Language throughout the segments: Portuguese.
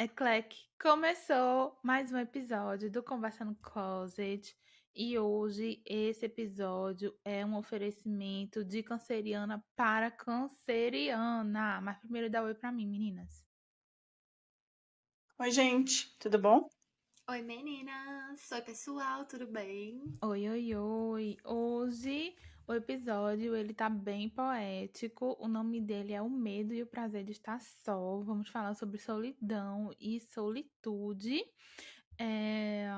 Clec, começou mais um episódio do Conversa no Closet e hoje esse episódio é um oferecimento de canceriana para canceriana. Mas primeiro dá oi pra mim, meninas. Oi, gente, tudo bom? Oi meninas, oi pessoal, tudo bem? Oi, oi, oi. Hoje o episódio ele tá bem poético. O nome dele é O Medo e o Prazer de Estar Só. Vamos falar sobre solidão e solitude. É,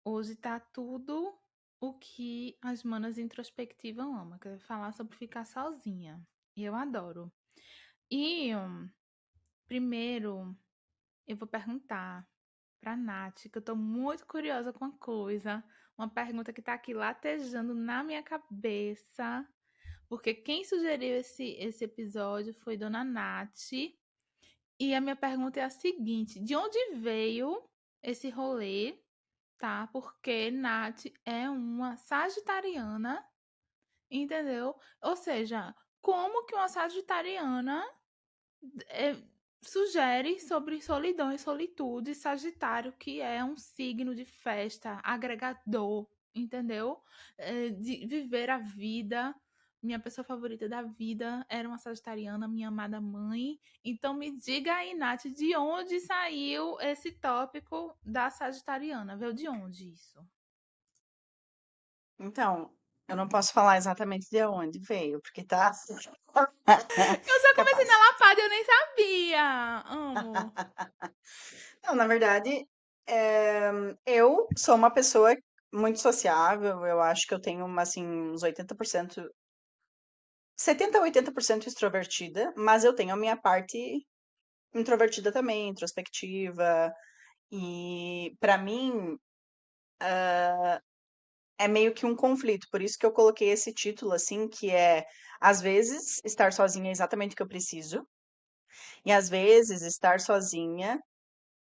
Hoje tá tudo o que as manas introspectivas amam, que é falar sobre ficar sozinha. E eu adoro. E primeiro eu vou perguntar pra Nath, que eu tô muito curiosa com uma coisa, uma pergunta que tá aqui latejando na minha cabeça, porque quem sugeriu esse episódio foi Dona Nath. E a minha pergunta é a seguinte: de onde veio esse rolê, tá? Porque Nath é uma sagitariana, entendeu? Ou seja, como que uma sagitariana é, sugere sobre solidão e solitude, Sagitário, que é um signo de festa, agregador, entendeu? De viver a vida. Minha pessoa favorita da vida era uma sagitariana, minha amada mãe. Então me diga aí, Nath, de onde saiu esse tópico da sagitariana? Veio de onde isso? Então, eu não posso falar exatamente de onde veio, porque tá Eu só comecei capaz. na lapada e eu nem sabia. Amo. Não, na verdade, eu sou uma pessoa muito sociável, eu acho que eu tenho assim, uns 80%, 70 a 80% extrovertida, mas eu tenho a minha parte introvertida também, introspectiva, e pra mim é meio que um conflito, por isso que eu coloquei esse título assim, que é às vezes estar sozinha é exatamente o que eu preciso, e às vezes estar sozinha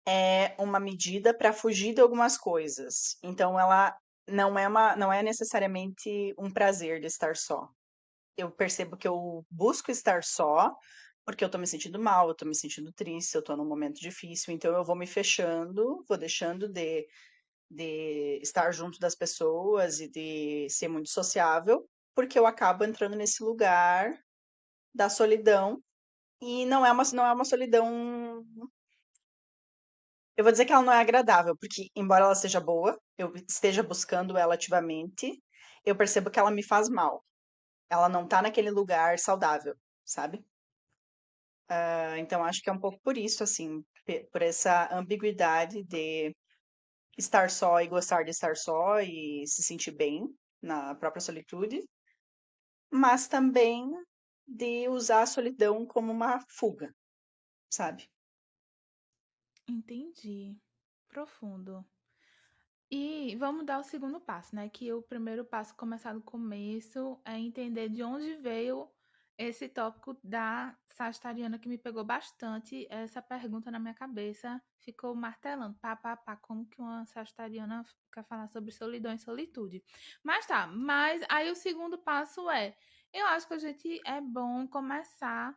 é uma medida para fugir de algumas coisas. Então ela não é necessariamente um prazer de estar só. Eu percebo que eu busco estar só porque eu tô me sentindo mal, eu tô me sentindo triste, eu tô num momento difícil, então eu vou me fechando, vou deixando de estar junto das pessoas e de ser muito sociável, porque eu acabo entrando nesse lugar da solidão e não é uma solidão. Eu vou dizer que ela não é agradável, porque embora ela seja boa, eu esteja buscando ela ativamente, eu percebo que ela me faz mal. Ela não tá naquele lugar saudável, sabe? Então acho que é um pouco por isso, assim, por essa ambiguidade de estar só e gostar de estar só e se sentir bem na própria solitude, mas também de usar a solidão como uma fuga, sabe? Entendi. Profundo. E vamos dar o segundo passo, né? Que o primeiro passo, começar do começo, é entender de onde veio esse tópico da sagitariana que me pegou bastante. Essa pergunta na minha cabeça ficou martelando. Pá, pá, pá, como que uma sagitariana quer falar sobre solidão e solitude? Mas tá, mas aí o segundo passo é, eu acho que a gente é bom começar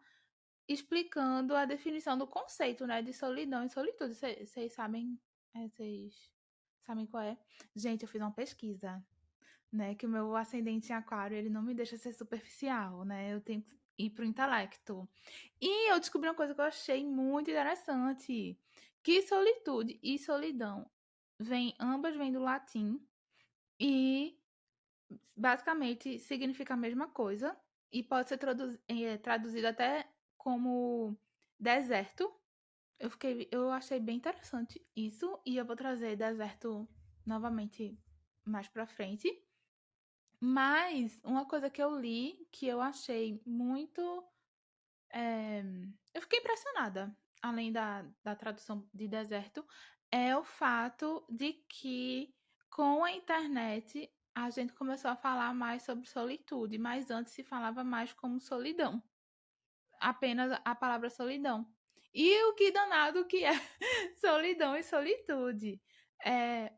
explicando a definição do conceito, né, de solidão e solitude. Vocês sabem, vocês sabem qual é? Gente, eu fiz uma pesquisa, né, que o meu ascendente em aquário, ele não me deixa ser superficial, né, eu tenho que ir pro intelecto. E eu descobri uma coisa que eu achei muito interessante, que solitude e solidão ambas vêm do latim e basicamente significa a mesma coisa e pode ser traduzido até como deserto. Eu achei bem interessante isso e eu vou trazer deserto novamente mais pra frente. Mas uma coisa que eu li que eu achei muito, é, eu fiquei impressionada, além da tradução de deserto, é o fato de que com a internet a gente começou a falar mais sobre solitude, mas antes se falava mais como solidão, apenas a palavra solidão. E o que danado que é solidão e solitude.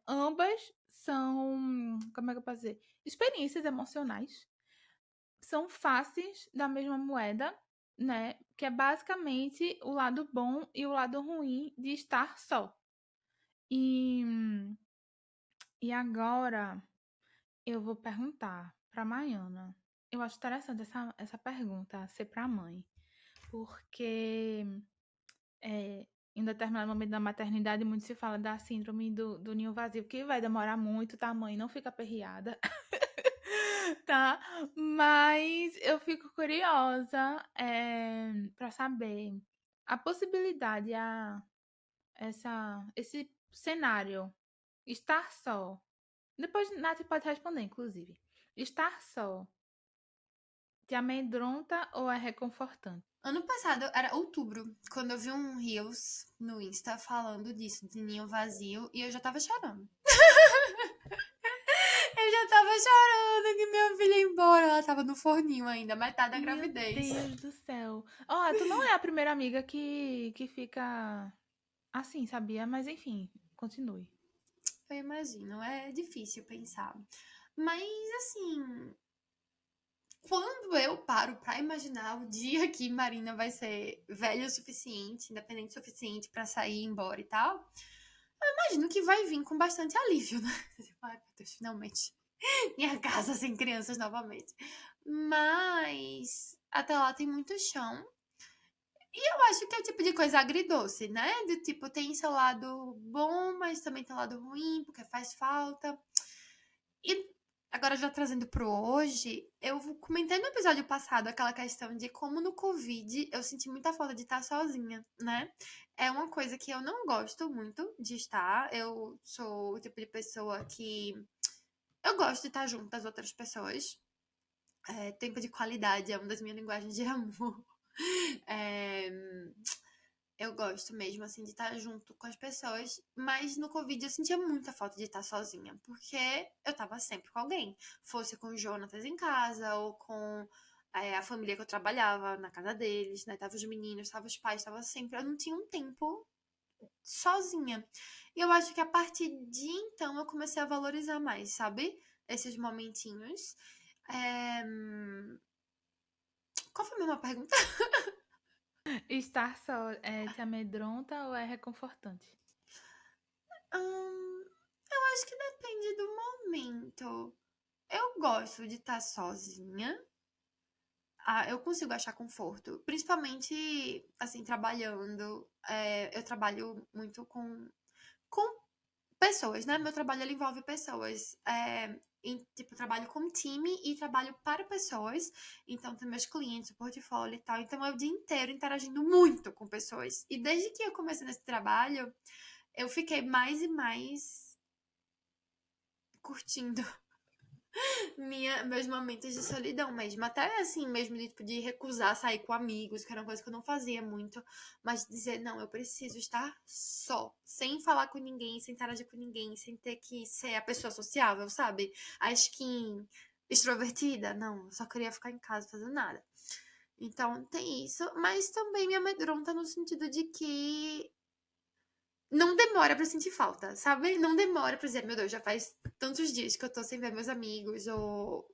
Ambas são, como é que eu posso dizer? Experiências emocionais. São faces da mesma moeda, né? Que é basicamente o lado bom e o lado ruim de estar só. E, e agora eu vou perguntar para Maiana. Eu acho interessante essa pergunta, ser para a mãe, porque em determinado momento da maternidade muito se fala da síndrome do ninho vazio, que vai demorar muito, tá, mãe? Não fica aperreada. Tá? Mas eu fico curiosa para saber a possibilidade, esse cenário, estar só. Depois Nath pode responder, inclusive. Estar só te amedronta ou é reconfortante? Ano passado, era outubro, quando eu vi um Reels no Insta falando disso, de ninho vazio, e eu já tava chorando. Eu já tava chorando que minha filha ia embora. Ela tava no forninho ainda, metade da Meu gravidez. Deus do céu. Ó, tu não é a primeira amiga que fica assim, sabia? Mas enfim, continue. Eu imagino, é difícil pensar. Mas, assim, quando eu paro pra imaginar o dia que Marina vai ser velha o suficiente, independente o suficiente pra sair, ir embora e tal, eu imagino que vai vir com bastante alívio, né? Tipo, ai, meu Deus, finalmente. Minha casa sem crianças novamente. Mas até lá tem muito chão. E eu acho que é o tipo de coisa agridoce, né? Do tipo, tem seu lado bom, mas também tem lado ruim, porque faz falta. E agora já trazendo pro hoje, eu comentei no episódio passado aquela questão de como no Covid eu senti muita falta de estar sozinha, né? É uma coisa que eu não gosto muito de estar. Eu sou o tipo de pessoa que eu gosto de estar junto das outras pessoas. Tempo de qualidade é uma das minhas linguagens de amor. É, eu gosto mesmo, assim, de estar junto com as pessoas. Mas no Covid eu sentia muita falta de estar sozinha. Porque eu tava sempre com alguém. Fosse com o Jonatas em casa, ou com a família que eu trabalhava na casa deles, né? Tava os meninos, tava os pais, tava sempre. Eu não tinha um tempo sozinha. E eu acho que a partir de então eu comecei a valorizar mais, sabe? Esses momentinhos. É, Qual foi a mesma pergunta? Estar só te amedronta ou é reconfortante? Eu acho que depende do momento. Eu gosto de estar sozinha. Eu consigo achar conforto. Principalmente, assim, trabalhando. Eu trabalho muito com pessoas, né? Meu trabalho ele envolve pessoas. Tipo, eu trabalho com time e trabalho para pessoas. Então, tem meus clientes, o portfólio e tal. Então, é o dia inteiro interagindo muito com pessoas. E desde que eu comecei nesse trabalho, eu fiquei mais e mais curtindo meus momentos de solidão mesmo. Até assim, mesmo de, tipo, de recusar sair com amigos, que era uma coisa que eu não fazia muito. Mas dizer, não, eu preciso estar só. Sem falar com ninguém, sem interagir com ninguém, sem ter que ser a pessoa sociável, sabe? A skin extrovertida. Não, eu só queria ficar em casa fazendo nada. Então tem isso, mas também me amedronta no sentido de que não demora pra sentir falta, sabe? Não demora pra dizer, meu Deus, já faz tantos dias que eu tô sem ver meus amigos, ou.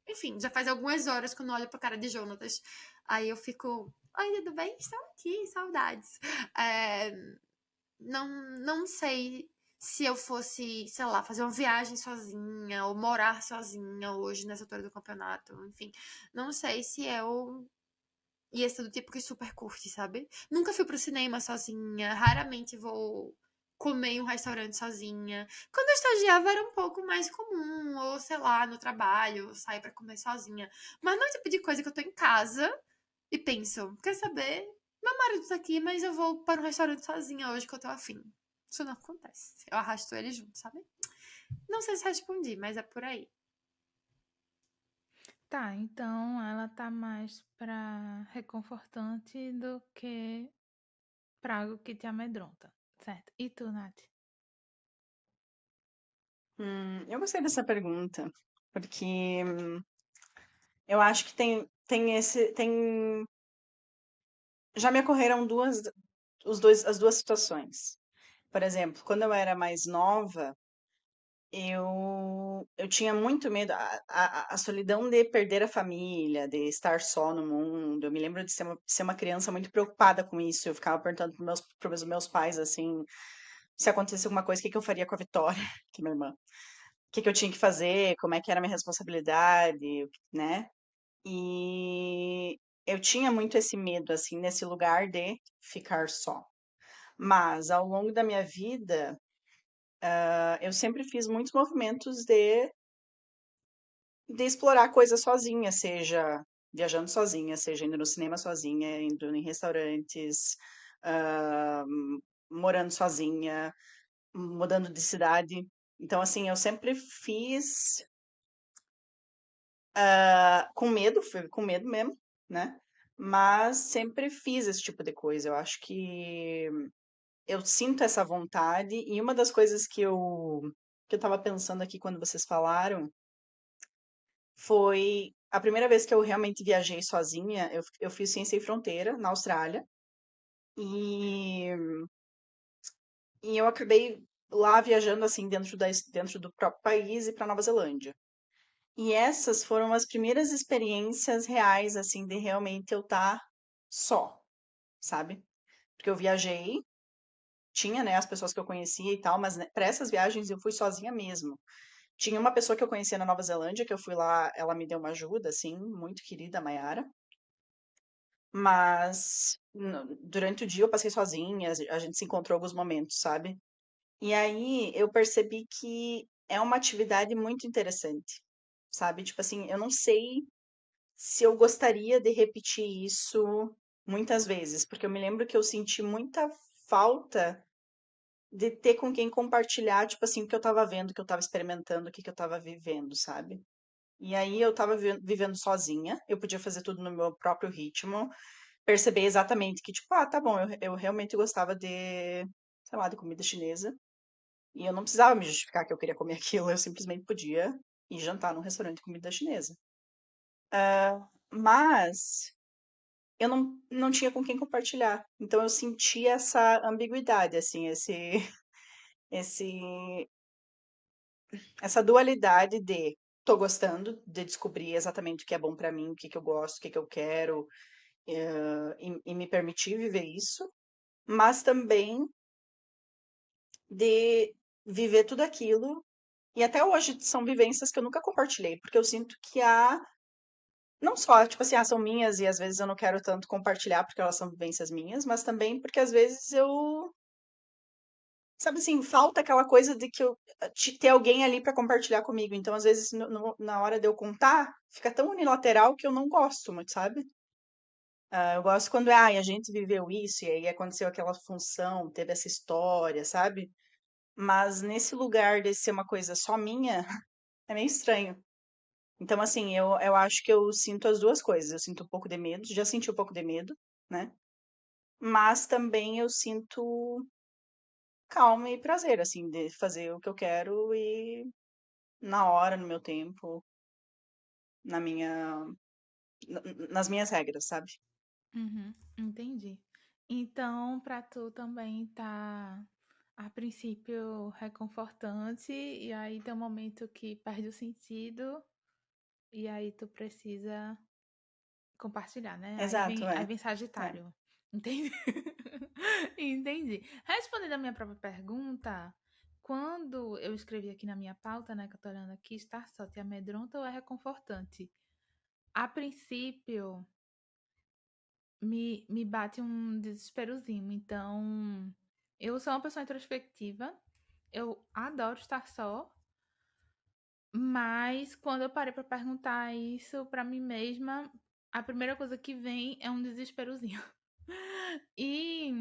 Enfim, já faz algumas horas que eu não olho pra cara de Jonatas. Aí eu fico, oi, tudo bem? Estou aqui, saudades. É, não, não sei se eu fosse, sei lá, fazer uma viagem sozinha, ou morar sozinha hoje, nessa altura do campeonato, enfim. Não sei se eu ia ser do tipo que super curte, sabe? Nunca fui pro cinema sozinha, raramente vou comer em um restaurante sozinha. Quando eu estagiava era um pouco mais comum, ou sei lá, no trabalho, sair pra comer sozinha. Mas não é o tipo de coisa que eu tô em casa e penso, quer saber? Meu marido tá aqui, mas eu vou para um restaurante sozinha hoje que eu tô afim. Isso não acontece. Eu arrasto ele junto, sabe? Não sei se respondi, mas é por aí. Tá, então ela tá mais pra reconfortante do que pra algo que te amedronta, certo? E tu, Nath? Eu gostei dessa pergunta, porque eu acho que tem. Já me ocorreram as duas situações. Por exemplo, quando eu era mais nova, eu tinha muito medo, a solidão de perder a família, de estar só no mundo. Eu me lembro de ser uma criança muito preocupada com isso. Eu ficava perguntando pros meus pais, assim, se acontecesse alguma coisa, o que que eu faria com a Vitória, que é minha irmã. O que que eu tinha que fazer, como é que era a minha responsabilidade, né? E eu tinha muito esse medo, assim, nesse lugar de ficar só. Mas, ao longo da minha vida, eu sempre fiz muitos movimentos de explorar coisas sozinha, seja viajando sozinha, seja indo no cinema sozinha, indo em restaurantes, ah, morando sozinha, mudando de cidade. Então, assim, eu sempre fiz com medo, fui com medo mesmo, né? Mas sempre fiz esse tipo de coisa. Eu acho que eu sinto essa vontade, e uma das coisas que eu tava pensando aqui quando vocês falaram foi a primeira vez que eu realmente viajei sozinha. Eu fiz Ciência e Fronteira na Austrália, e, e eu acabei lá viajando assim dentro do próprio país e para Nova Zelândia. E essas foram as primeiras experiências reais, assim, de realmente eu estar só, sabe? Porque eu viajei, tinha, né, as pessoas que eu conhecia e tal, mas né, para essas viagens eu fui sozinha mesmo. Tinha uma pessoa que eu conhecia na Nova Zelândia, que eu fui lá, ela me deu uma ajuda, assim, muito querida, a Mayara. Mas durante o dia eu passei sozinha, a gente se encontrou alguns momentos, sabe? E aí eu percebi que é uma atividade muito interessante, sabe? Tipo assim, eu não sei se eu gostaria de repetir isso muitas vezes, porque eu me lembro que eu senti muita falta de ter com quem compartilhar, tipo assim, o que eu estava vendo, o que eu estava experimentando, o que que eu estava vivendo, sabe? E aí eu estava vivendo sozinha, eu podia fazer tudo no meu próprio ritmo, perceber exatamente que, tipo, tá bom, eu realmente gostava de, sei lá, de comida chinesa, e eu não precisava me justificar que eu queria comer aquilo, eu simplesmente podia ir jantar num restaurante de comida chinesa. Mas eu não tinha com quem compartilhar. Então eu senti essa ambiguidade, assim, esse, essa dualidade de tô gostando de descobrir exatamente o que é bom pra mim, o que que eu gosto, o que que eu quero, e me permitir viver isso, mas também de viver tudo aquilo. E até hoje são vivências que eu nunca compartilhei, porque eu sinto que há, não só, tipo assim, são minhas e às vezes eu não quero tanto compartilhar porque elas são vivências minhas, mas também porque às vezes eu, sabe assim, falta aquela coisa de que eu ter alguém ali pra compartilhar comigo. Então, às vezes, na hora de eu contar, fica tão unilateral que eu não gosto muito, sabe? Eu gosto quando a gente viveu isso e aí aconteceu aquela função, teve essa história, sabe? Mas nesse lugar de ser uma coisa só minha, é meio estranho. Então, assim, eu acho que eu sinto as duas coisas. Eu sinto um pouco de medo, já senti um pouco de medo, né? Mas também eu sinto calma e prazer, assim, de fazer o que eu quero e na hora, no meu tempo, na minha, nas minhas regras, sabe? Uhum, entendi. Então, pra tu também tá, a princípio, reconfortante, e aí tem um momento que perde o sentido, e aí tu precisa compartilhar, né? Exato, Aí é. vem É. Sagitário. Entendi. Entendi. Respondendo a minha própria pergunta, quando eu escrevi aqui na minha pauta, né, que eu tô olhando aqui, estar só te amedronta ou é reconfortante? A princípio, me bate um desesperozinho. Então, eu sou uma pessoa introspectiva, eu adoro estar só, mas quando eu parei pra perguntar isso pra mim mesma, a primeira coisa que vem é um desesperozinho. E,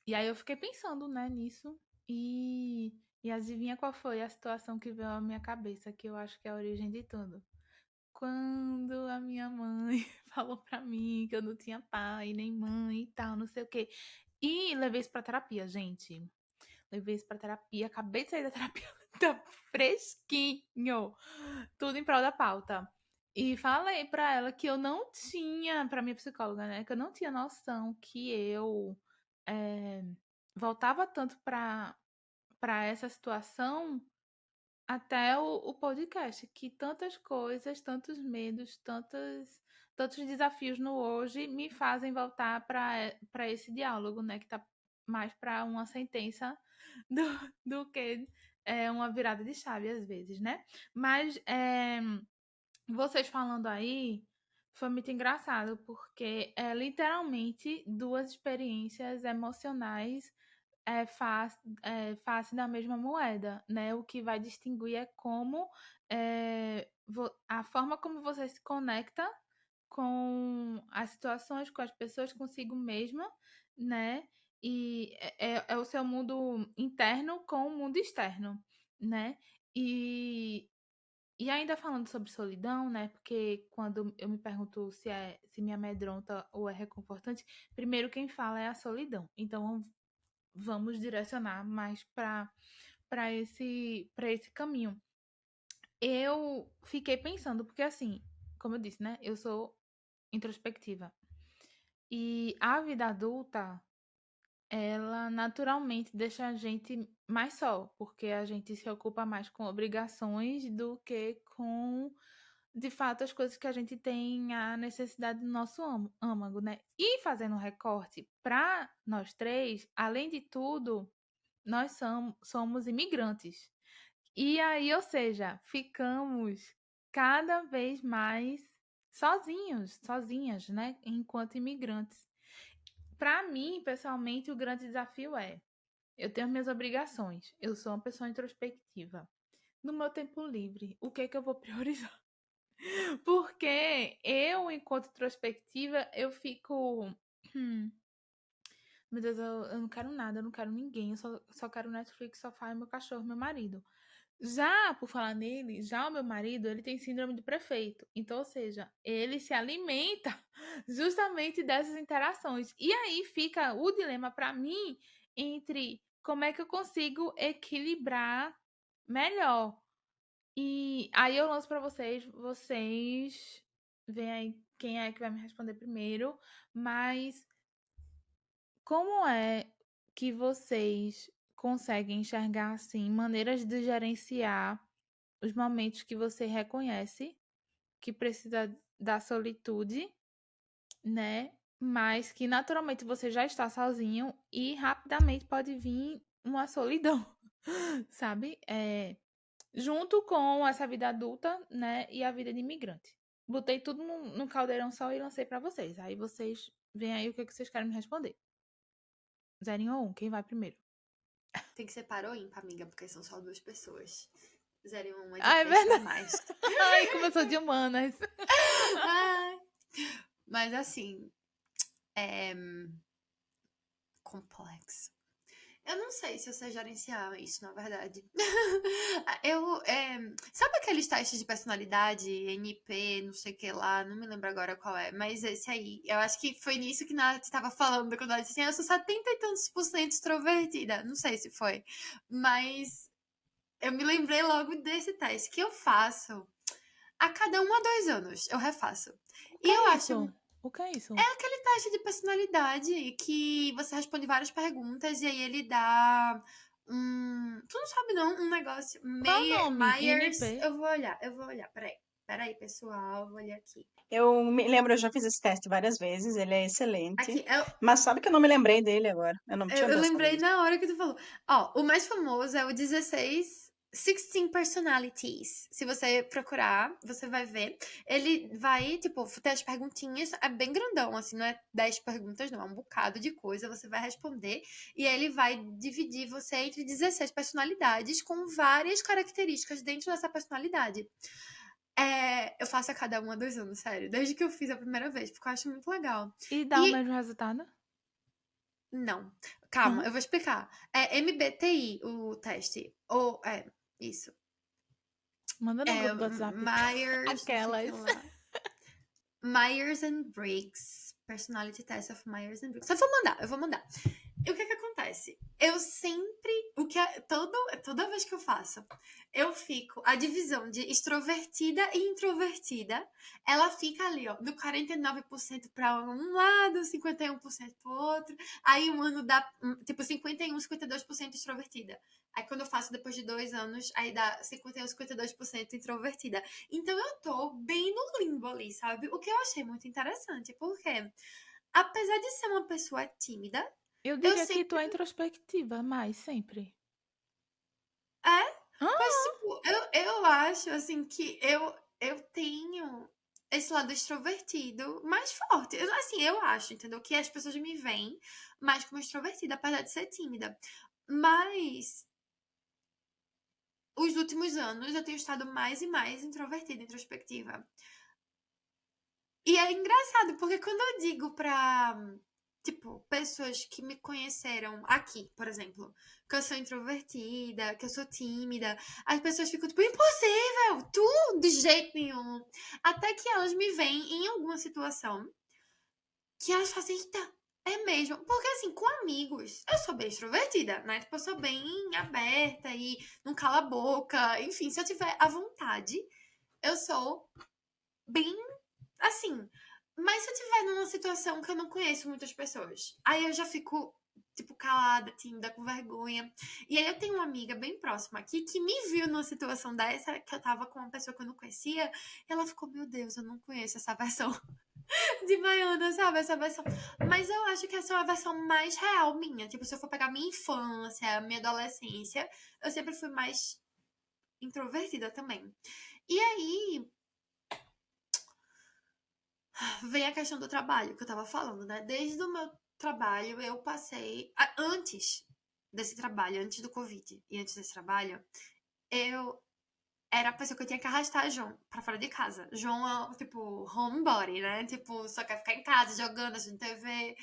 e aí eu fiquei pensando, né, nisso. E adivinha qual foi a situação que veio à minha cabeça, que eu acho que é a origem de tudo. Quando a minha mãe falou pra mim que eu não tinha pai nem mãe e tal, não sei o quê. E levei isso pra terapia, gente. Levei isso pra terapia, acabei de sair da terapia, tá fresquinho. Tudo em prol da pauta. E falei pra ela que eu não tinha, pra minha psicóloga, né, que eu não tinha noção que eu voltava tanto pra essa situação até o podcast, que tantas coisas, tantos medos, tantos desafios no hoje me fazem voltar para esse diálogo, né? Que tá mais para uma sentença do, do que uma virada de chave, às vezes, né? Mas vocês falando aí foi muito engraçado, porque é literalmente duas experiências emocionais face da mesma moeda, né? O que vai distinguir é como a forma como você se conecta com as situações, com as pessoas, consigo mesma, né? E é o seu mundo interno com o mundo externo, né? E, e ainda falando sobre solidão, né? Porque quando eu me pergunto se me amedronta ou é reconfortante, primeiro quem fala é a solidão. Então vamos direcionar mais para esse caminho. Eu fiquei pensando, porque assim, como eu disse, né? Eu sou introspectiva. E a vida adulta, ela naturalmente deixa a gente mais só, porque a gente se ocupa mais com obrigações do que com, de fato, as coisas que a gente tem a necessidade do nosso âmago, né? E fazendo um recorte para nós três, além de tudo, nós somos imigrantes. E aí, ou seja, ficamos cada vez mais sozinhos, sozinhas, né? Enquanto imigrantes. Para mim, pessoalmente, o grande desafio eu tenho minhas obrigações, eu sou uma pessoa introspectiva. No meu tempo livre, o que é que eu vou priorizar? Porque eu, enquanto introspectiva, eu fico. Meu Deus, eu não quero nada, eu não quero ninguém, eu só quero Netflix, sofá e meu cachorro, meu marido. Já, por falar nele, já o meu marido, ele tem síndrome do prefeito. Então, ou seja, ele se alimenta justamente dessas interações. E aí fica o dilema para mim entre como é que eu consigo equilibrar melhor. E aí eu lanço para vocês veem aí quem é que vai me responder primeiro, mas como é que vocês conseguem enxergar assim maneiras de gerenciar os momentos que você reconhece que precisa da solitude, né? Mas que naturalmente você já está sozinho e rapidamente pode vir uma solidão, sabe? Junto com essa vida adulta, né? E a vida de imigrante. Botei tudo no caldeirão só e lancei para vocês. Aí vocês veem aí o que vocês querem me responder. 0 ou 1, quem vai primeiro? Tem que ser par ou ímpar, amiga, porque são só duas pessoas. 0 e 1 é Ah, é difícil verdade. demais. Ai, começou de humanas. Ai. Mas assim, é complexo. Eu não sei se eu sei gerenciar isso, na verdade. Sabe aqueles testes de personalidade, NP, não sei o que lá, não me lembro agora qual é, mas esse aí, eu acho que foi nisso que Nath estava falando, quando ela disse assim, eu sou 70 e tantos % extrovertida. Não sei se foi, mas eu me lembrei logo desse teste, que eu faço a cada 1 a 2 anos, eu refaço. O que E eu é acho isso? O que é isso? aquele teste de personalidade que você responde várias perguntas e aí ele dá tu não sabe não, um negócio. Qual o nome? Myers. INP? Eu vou olhar. Peraí, pessoal, eu vou olhar aqui. Eu me lembro, eu já fiz esse teste várias vezes, ele é excelente. Aqui, Mas sabe que eu não me lembrei dele agora? Eu não tinha eu pensado lembrei nisso. na hora que tu falou. Ó, o mais famoso é o 16 Personalities. Se você procurar, você vai ver. Ele vai, tipo, ter as perguntinhas. É bem grandão, assim, não é 10 perguntas, não. É um bocado de coisa. Você vai responder. E aí ele vai dividir você entre 16 personalidades com várias características dentro dessa personalidade. Eu faço a cada 1 a 2 anos, sério. Desde que eu fiz a primeira vez, porque eu acho muito legal. E dá o E mesmo resultado? não. Calma, Hã? eu vou explicar. É MBTI o teste. Ou, isso. Manda no grupo do WhatsApp. Myers, não sei o que Aquelas. lá. Myers and Briggs. Personality Test of Myers and Briggs. Eu vou mandar. E o que acontece? Eu sempre, toda vez que eu faço, eu fico, a divisão de extrovertida e introvertida, ela fica ali, ó, do 49% para um lado, 51% pro outro, aí um ano dá, tipo, 51, 52% extrovertida. Aí quando eu faço depois de 2 anos, aí dá 51, 52% introvertida. Então eu tô bem no limbo ali, sabe? O que eu achei muito interessante, porque apesar de ser uma pessoa tímida, Eu eu diria que tu sempre. é introspectiva, mais sempre. É? Pois, Ah, tipo, eu acho, assim, que eu tenho esse lado extrovertido mais forte. Assim, eu acho, entendeu? Que as pessoas me veem mais como extrovertida, apesar de ser tímida. Mas, os últimos anos, eu tenho estado mais e mais introvertida, introspectiva. E é engraçado, porque quando eu digo pra, tipo, pessoas que me conheceram aqui, por exemplo, que eu sou introvertida, que eu sou tímida, as pessoas ficam tipo, impossível, tu de jeito nenhum. Até que elas me veem em alguma situação que elas fazem, eita, é mesmo. Porque assim, com amigos, eu sou bem extrovertida, né? Tipo, eu sou bem aberta e não cala a boca. Enfim, se eu tiver à vontade, eu sou bem assim, mas se eu tiver numa situação que eu não conheço muitas pessoas, aí eu já fico, tipo, calada, tímida, com vergonha. E aí eu tenho uma amiga bem próxima aqui que me viu numa situação dessa, que eu tava com uma pessoa que eu não conhecia, e ela ficou, meu Deus, eu não conheço essa versão de Baiana, sabe? Essa versão. Mas eu acho que essa é uma versão mais real minha. Tipo, se eu for pegar minha infância, minha adolescência, eu sempre fui mais introvertida também. E aí, vem a questão do trabalho que eu tava falando, né? Desde o meu trabalho, eu passei. Antes desse trabalho, antes do Covid e antes desse trabalho, eu era a pessoa que eu tinha que arrastar João pra fora de casa. João é, tipo, homebody, né? Tipo, só quer ficar em casa jogando, assistindo TV.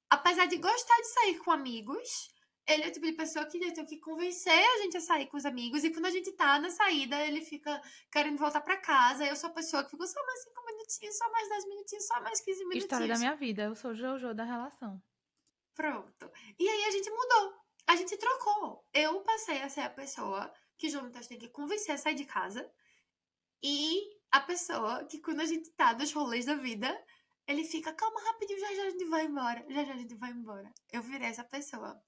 Apesar de gostar de sair com amigos, ele é o tipo de pessoa que eu tenho que convencer a gente a sair com os amigos. E quando a gente tá na saída, ele fica querendo voltar pra casa. Eu sou a pessoa que fica só mais 5 minutinhos, só mais 10 minutinhos, só mais 15 história da minutinhos. minha vida. Eu sou Jojo da relação. Pronto. E aí a gente mudou. A gente trocou. Eu passei a ser a pessoa que Jonatas tem que convencer a sair de casa. E a pessoa que, quando a gente tá nos rolês da vida, ele fica, calma, rapidinho, já já a gente vai embora. Já já a gente vai embora. Eu virei essa pessoa.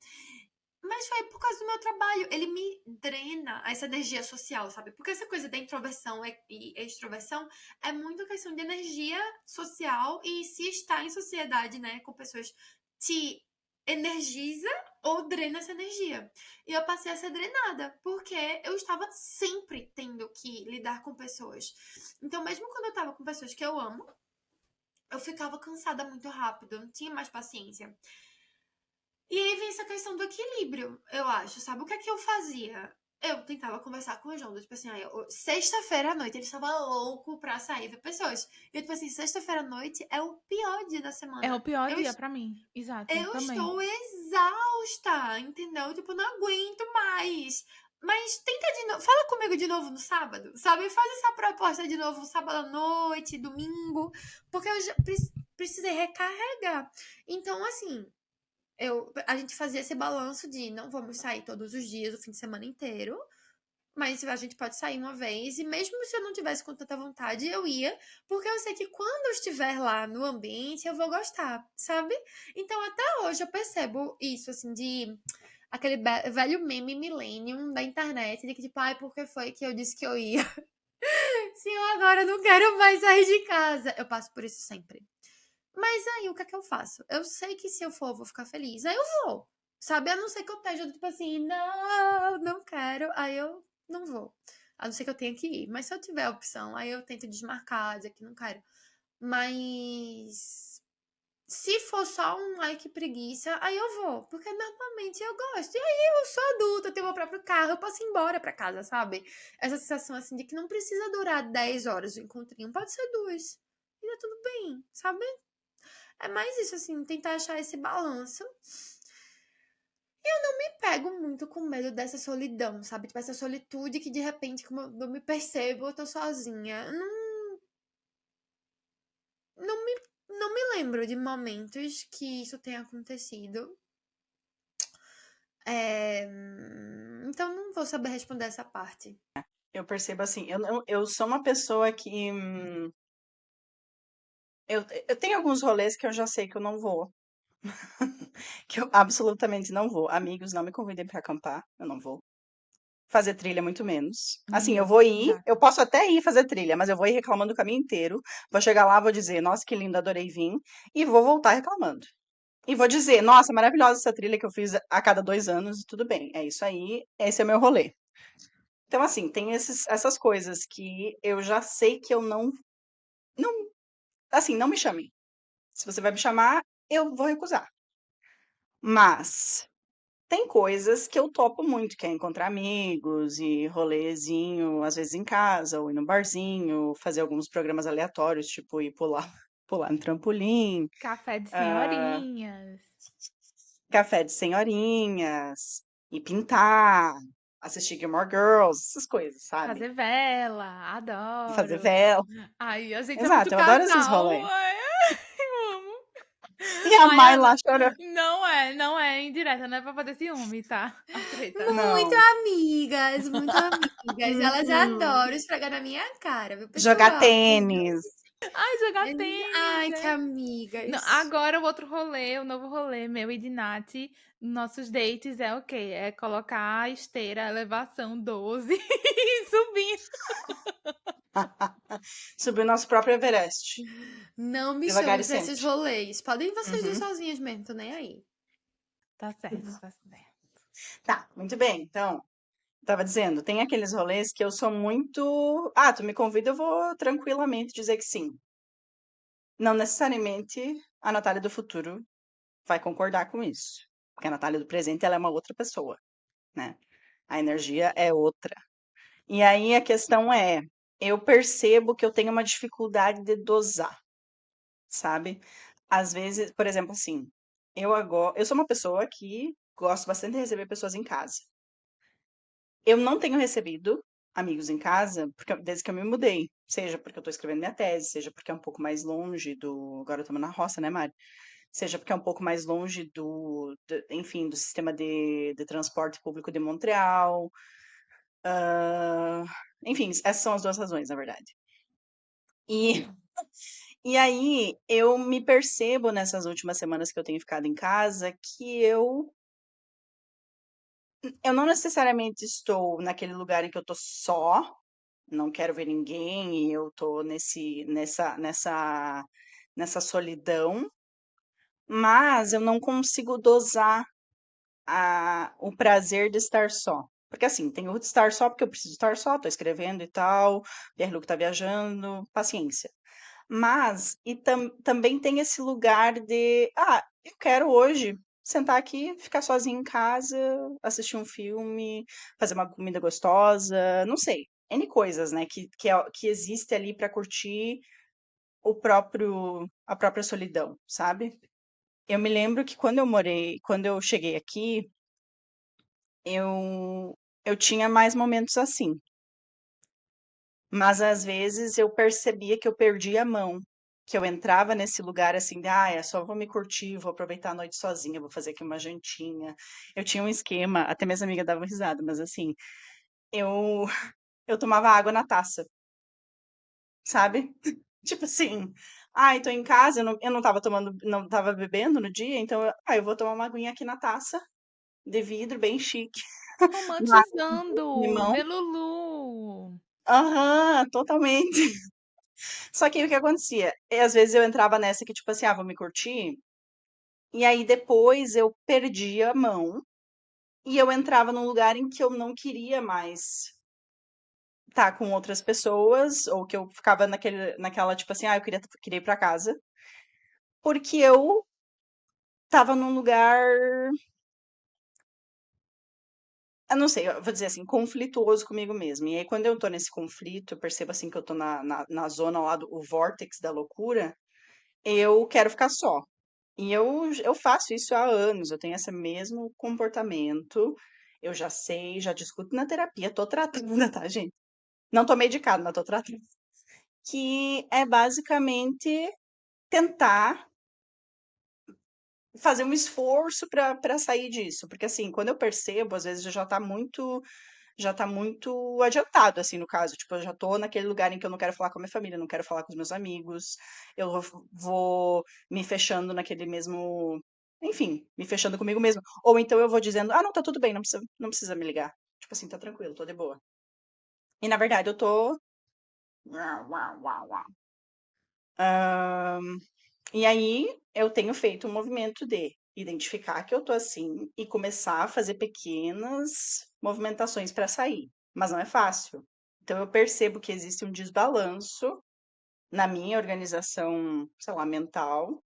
Mas foi por causa do meu trabalho. Ele me drena essa energia social, sabe? Porque essa coisa da introversão e extroversão é muito questão de energia social e se está em sociedade, né, com pessoas te energiza ou drena essa energia. E eu passei a ser drenada, porque eu estava sempre tendo que lidar com pessoas. Então, mesmo quando eu estava com pessoas que eu amo, eu ficava cansada muito rápido, eu não tinha mais paciência. E aí vem essa questão do equilíbrio, eu acho, sabe? O que é que eu fazia? Eu tentava conversar com o João, tipo assim, sexta-feira à noite, ele estava louco pra sair ver pessoas. E eu, tipo assim, sexta-feira à noite é o pior dia da É o semana. pior dia pra mim. Exato, Eu também. estou exausta, entendeu? Tipo, não aguento mais. Mas tenta de novo, fala comigo de novo no sábado, sabe? Faz essa proposta de novo sábado à noite, domingo, porque eu já precisei recarregar. Então, assim, a gente fazia esse balanço de não vamos sair todos os dias, o fim de semana inteiro, mas a gente pode sair uma vez, e mesmo se eu não tivesse com tanta vontade, eu ia, porque eu sei que quando eu estiver lá no ambiente, eu vou gostar, sabe? Então até hoje eu percebo isso, assim, de aquele velho meme millennium da internet, de que tipo, ai, por que foi que eu disse que eu ia? Se eu agora não quero mais sair de casa. Eu passo por isso sempre. Mas aí, o que é que eu faço? Eu sei que se eu for, eu vou ficar feliz. Aí eu vou. Sabe? A não ser que eu esteja, tipo assim, não, não quero. Aí eu não vou. A não ser que eu tenha que ir. Mas se eu tiver a opção, aí eu tento desmarcar, dizer que não quero. Mas se for só um ai que preguiça, aí eu vou. Porque normalmente eu gosto. E aí eu sou adulta, eu tenho meu próprio carro, eu posso ir embora pra casa, sabe? Essa sensação assim de que não precisa durar 10 horas o encontrinho, pode ser 2. E tá tudo bem, sabe? É mais isso, assim, tentar achar esse balanço. Eu não me pego muito com medo dessa solidão, sabe? Tipo, essa solitude que de repente, como eu me percebo, eu tô sozinha. Não me lembro de momentos que isso tenha acontecido. Então não vou saber responder essa parte. Eu percebo assim, eu sou uma pessoa que eu tenho alguns rolês que eu já sei que eu não vou, que eu absolutamente não vou. Amigos, não me convidem para acampar, eu não vou. Fazer trilha, muito menos. Assim, eu vou ir, Exato. eu posso até ir fazer trilha, mas eu vou ir reclamando o caminho inteiro. Vou chegar lá, vou dizer, nossa, que lindo, adorei vir, e vou voltar reclamando. E vou dizer, nossa, maravilhosa essa trilha que eu fiz a cada 2 anos, e tudo bem, é isso aí, esse é o meu rolê. Então, assim, tem essas coisas que eu já sei que eu não, assim, não me chamem. Se você vai me chamar, eu vou recusar. Mas tem coisas que eu topo muito, que é encontrar amigos e rolezinho, às vezes em casa, ou ir no barzinho, fazer alguns programas aleatórios, tipo ir pular, pular no trampolim, Café de ah, senhorinhas. café de senhorinhas, e pintar, assistir Gilmore Girls, essas coisas, sabe? Fazer vela. Fazer Adoro. vela. Ai, a gente é muito Exato, eu adoro esses casal. rolês. Ai, eu amo. E a Ai, Mai Ana, lá chorando. não é indireta, não é pra fazer ciúme, tá? A treta. Muito Não. amigas, muito amigas. Elas Uhum. adoram esfregar na minha cara, viu, Jogar pessoal? tênis. Ai, jogar tênis, Ai, que é. Não, amigas. agora o outro rolê, o novo rolê, meu e de Nath, nossos dates é o quê? É colocar a esteira, a elevação 12 e subir. Subir o nosso próprio Everest. Não me Devagar chamem e pra esses sempre. rolês. Podem vocês ir Uhum. sozinhas mesmo, tô nem aí. Tá certo, tá certo. Tá, muito bem. Então, tava dizendo, tem aqueles rolês que eu sou muito. Ah, tu me convida, eu vou tranquilamente dizer que sim. Não necessariamente a Natália do futuro vai concordar com isso. Porque a Natália do presente, ela é uma outra pessoa, né? A energia é outra. E aí a questão é, eu percebo que eu tenho uma dificuldade de dosar, sabe? Às vezes, por exemplo, assim, eu sou uma pessoa que gosto bastante de receber pessoas em casa. Eu não tenho recebido amigos em casa desde que eu me mudei, seja porque eu estou escrevendo minha tese, seja porque é um pouco mais longe do. Agora eu estou na roça, né, Mari? Seja porque é um pouco mais longe enfim, do sistema de transporte público de Montreal. ah, Enfim, essas são as duas razões, na verdade. E, e aí eu me percebo nessas últimas semanas que eu tenho ficado em casa que eu não necessariamente estou naquele lugar em que eu tô só, não quero ver ninguém e eu tô nessa solidão, mas eu não consigo dosar o prazer de estar só. Porque assim, tem o de estar só porque eu preciso estar só, tô escrevendo e tal, Pierre-Luc tá viajando, paciência. Mas, também tem esse lugar de, eu quero hoje sentar aqui, ficar sozinha em casa, assistir um filme, fazer uma comida gostosa, não sei, N coisas, né, que existe ali para curtir a própria solidão, sabe? Eu me lembro que quando eu cheguei aqui, eu tinha mais momentos assim. Mas às vezes eu percebia que eu perdia a mão, que eu entrava nesse lugar assim, de, é só vou me curtir, vou aproveitar a noite sozinha, vou fazer aqui uma jantinha. Eu tinha um esquema, até minhas amigas davam risada, mas assim, eu eu tomava água na taça, sabe? Tipo assim, tô em casa, eu não tava tomando, não tava bebendo no dia, então eu vou tomar uma aguinha aqui na taça de vidro, bem chique, uma água com gosto de Romantizando, limão. Delulu. Aham, totalmente. Só que aí o que acontecia? Às vezes eu entrava nessa que, tipo assim, vou me curtir, e aí depois eu perdia a mão e eu entrava num lugar em que eu não queria mais estar com outras pessoas, ou que eu ficava naquela, tipo assim, eu queria ir pra casa, porque eu tava num lugar, eu não sei, eu vou dizer assim, conflituoso comigo mesma. E aí quando eu tô nesse conflito, eu percebo assim que eu tô na zona lá do o vórtex da loucura, eu quero ficar só. E eu faço isso há anos, eu tenho esse mesmo comportamento. Eu já sei, já discuto na terapia, tô tratando, tá, gente? Não tô medicada, mas tô tratando. Que é basicamente tentar fazer um esforço para sair disso, porque assim, quando eu percebo, às vezes já tá muito adiantado, assim, no caso, tipo, eu já tô naquele lugar em que eu não quero falar com a minha família, não quero falar com os meus amigos, eu vou me fechando naquele mesmo, enfim, me fechando comigo mesmo. Ou então eu vou dizendo, ah, não, tá tudo bem, não precisa me ligar. Tipo assim, tá tranquilo, tô de boa. E na verdade eu tô. E aí eu tenho feito um movimento de identificar que eu tô assim e começar a fazer pequenas movimentações para sair, mas não é fácil. Então eu percebo que existe um desbalanço na minha organização, sei lá, mental,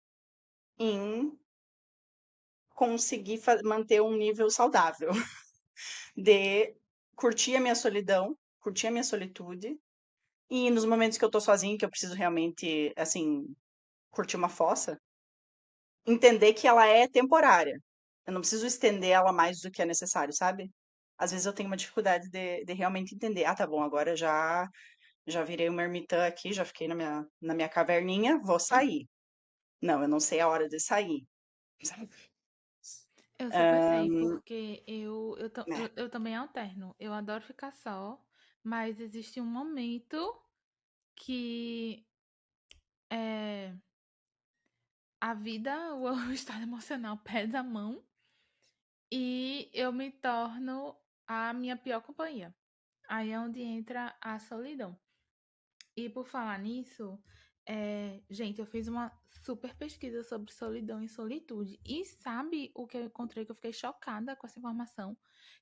em conseguir manter um nível saudável de curtir a minha solidão, curtir a minha solitude, e nos momentos que eu tô sozinha, que eu preciso realmente, assim, curtir uma fossa, entender que ela é temporária. Eu não preciso estender ela mais do que é necessário, sabe? Às vezes eu tenho uma dificuldade de realmente entender. Ah, tá bom, agora já virei uma ermitã aqui, já fiquei na minha caverninha, vou sair. Não, eu não sei a hora de sair, sabe? Eu super sei, Ahn, porque né. eu também alterno. Eu adoro ficar só, mas existe um momento que é, a vida, o o estado emocional pesa a mão e eu me torno a minha pior companhia. Aí é onde entra a solidão. E por falar nisso, gente, eu fiz uma super pesquisa sobre solidão e solitude. E sabe o que eu encontrei que eu fiquei chocada com essa informação?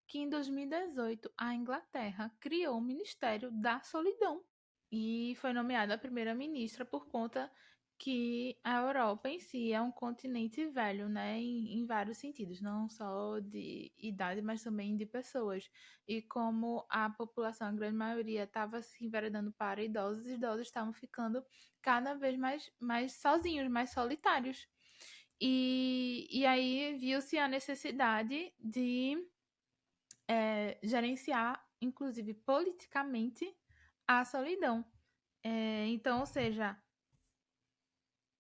Que em 2018 a Inglaterra criou o Ministério da Solidão e foi nomeada a primeira-ministra por conta que a Europa em si é um continente velho, né, em vários sentidos, não só de idade, mas também de pessoas. E como a população, a grande maioria, estava se enveredando para idosos, os idosos estavam ficando cada vez mais sozinhos, mais solitários. E aí viu-se a necessidade de gerenciar, inclusive politicamente, a solidão. Então, ou seja,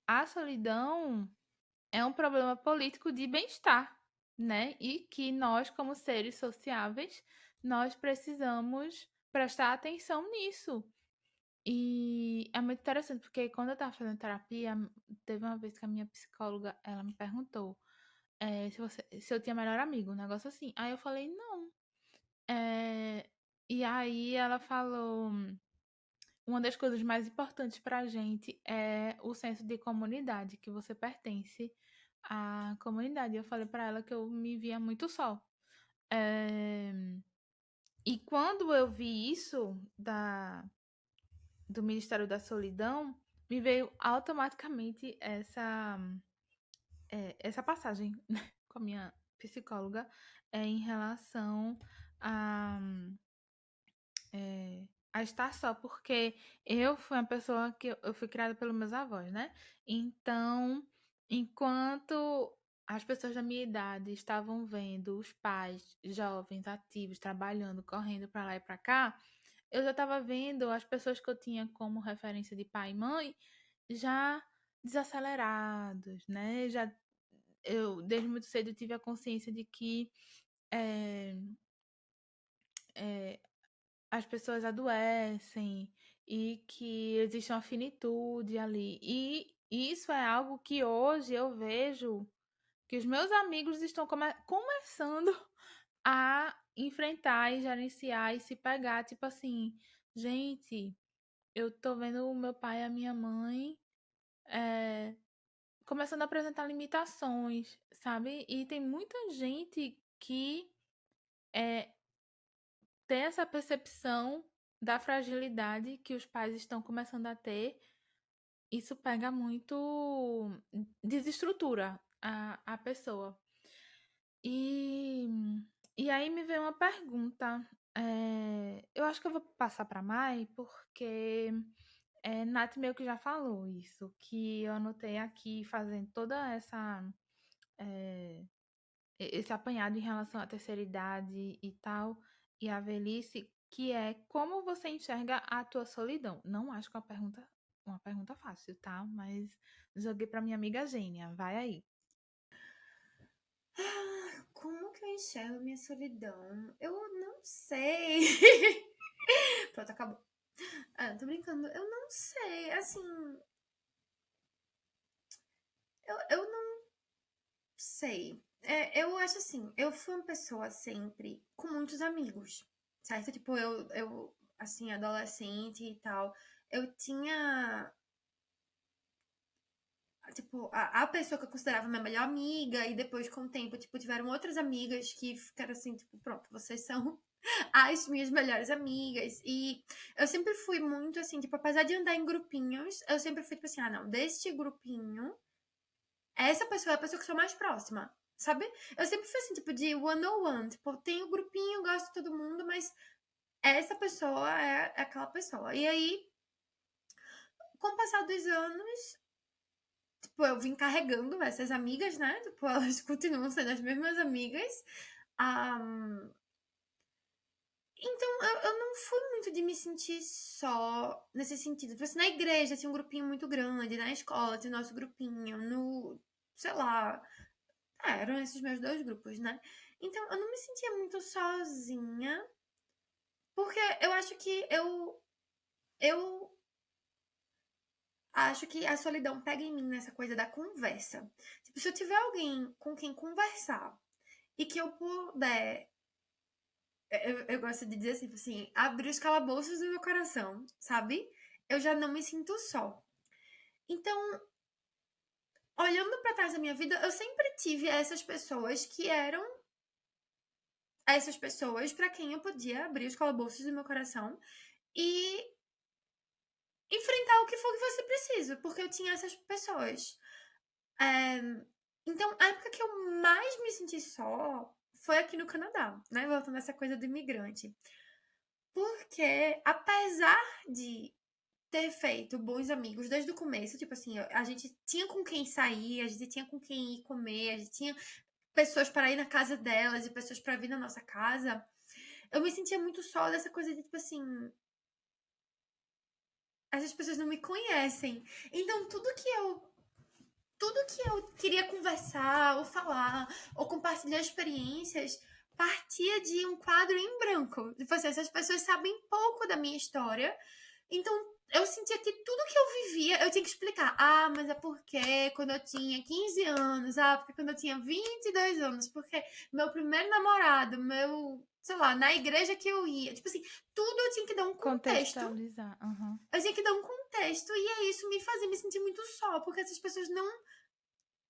a solidão é um problema político de bem-estar, né? E que nós, como seres sociáveis, nós precisamos prestar atenção nisso. E é muito interessante, porque quando eu estava fazendo terapia, teve uma vez que a minha psicóloga, ela me perguntou se eu tinha melhor amigo, um negócio assim. Aí eu falei, não. E aí ela falou, uma das coisas mais importantes para a gente é o senso de comunidade, que você pertence à comunidade. Eu falei para ela que eu me via muito só. É, E quando eu vi isso do Ministério da Solidão, me veio automaticamente essa passagem com a minha psicóloga em relação a a estar só, porque eu fui uma pessoa que eu fui criada pelos meus avós, né? Então, enquanto as pessoas da minha idade estavam vendo os pais jovens, ativos, trabalhando, correndo para lá e para cá, eu já estava vendo as pessoas que eu tinha como referência de pai e mãe já desacelerados, né? Eu desde muito cedo tive a consciência de que é, é, as pessoas adoecem e que existe uma finitude ali. E isso é algo que hoje eu vejo que os meus amigos estão começando a enfrentar e gerenciar e se pegar, tipo assim, gente, eu tô vendo o meu pai e a minha mãe começando a apresentar limitações, sabe? E tem muita gente que tem essa percepção da fragilidade que os pais estão começando a ter. Isso pega muito, desestrutura a pessoa. E, e aí me veio uma pergunta. Eu acho que eu vou passar para Mai, porque Nath meio que já falou isso, que eu anotei aqui fazendo toda esse apanhado em relação à terceira idade e tal, e a velhice, que é como você enxerga a tua solidão. Não acho que é uma pergunta fácil, tá? Mas joguei para minha amiga Gênia. Vai aí. Como que eu enxergo minha solidão? Eu não sei. Pronto, acabou. Tô brincando. Eu não sei. Assim, eu não sei. Eu acho assim, eu fui uma pessoa sempre com muitos amigos, certo? Tipo, eu assim, adolescente e tal, eu tinha, tipo, a pessoa que eu considerava minha melhor amiga, e depois, com o tempo, tipo, tiveram outras amigas que ficaram assim, tipo, pronto, vocês são as minhas melhores amigas. E eu sempre fui muito assim, tipo, apesar de andar em grupinhos, eu sempre fui, tipo assim, não, deste grupinho, essa pessoa é a pessoa que eu sou mais próxima, sabe? Eu sempre fui assim, tipo, de one-on-one. Tipo, tenho grupinho, gosto de todo mundo, mas essa pessoa é aquela pessoa. E aí, com o passar dos anos, tipo, eu vim carregando essas amigas, né? Tipo, elas continuam sendo as mesmas amigas. Ah, então, eu não fui muito de me sentir só nesse sentido. Tipo assim, na igreja tinha um grupinho muito grande, na escola tinha o nosso grupinho, no, sei lá, eram esses meus dois grupos, né? Então, eu não me sentia muito sozinha, porque eu acho que a solidão pega em mim nessa coisa da conversa. Tipo, se eu tiver alguém com quem conversar e que eu puder, eu gosto de dizer assim, tipo assim, abrir os calabouços do meu coração, sabe? Eu já não me sinto só. Então, olhando pra trás da minha vida, eu sempre tive essas pessoas que eram essas pessoas para quem eu podia abrir os calabouços do meu coração e enfrentar o que for que fosse preciso, porque eu tinha essas pessoas. É, então, a época que eu mais me senti só foi aqui no Canadá, né? Voltando a essa coisa do imigrante. Porque, apesar de ter feito bons amigos desde o começo, tipo assim, a gente tinha com quem sair, a gente tinha com quem ir comer, a gente tinha pessoas para ir na casa delas e pessoas para vir na nossa casa. Eu me sentia muito só dessa coisa de, tipo assim, essas pessoas não me conhecem. Então, tudo que eu queria conversar, ou falar, ou compartilhar experiências, partia de um quadro em branco. Tipo assim, essas pessoas sabem pouco da minha história, então eu sentia que tudo que eu vivia, eu tinha que explicar. Ah, mas é porque quando eu tinha 15 anos, porque quando eu tinha 22 anos, porque meu primeiro namorado, sei lá, na igreja que eu ia, tipo assim, tudo eu tinha que dar um contexto. Contextualizar. Aham. Eu tinha que dar um contexto, e isso me fazia me sentir muito só, porque essas pessoas não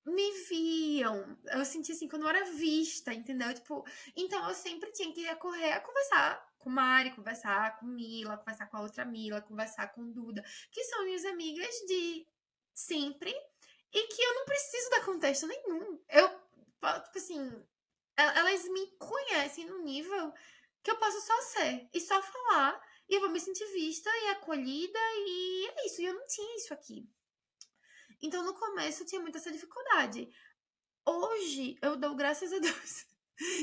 me viam. Eu senti assim que eu não era vista, entendeu? Tipo, então eu sempre tinha que recorrer a conversar com Mari, conversar com Mila, conversar com a outra Mila, conversar com Duda, que são minhas amigas de sempre e que eu não preciso dar contexto nenhum. Tipo assim, elas me conhecem no nível que eu posso só ser e só falar e eu vou me sentir vista e acolhida e é isso. E eu não tinha isso aqui. Então, no começo, eu tinha muita essa dificuldade. Hoje, eu dou graças a Deus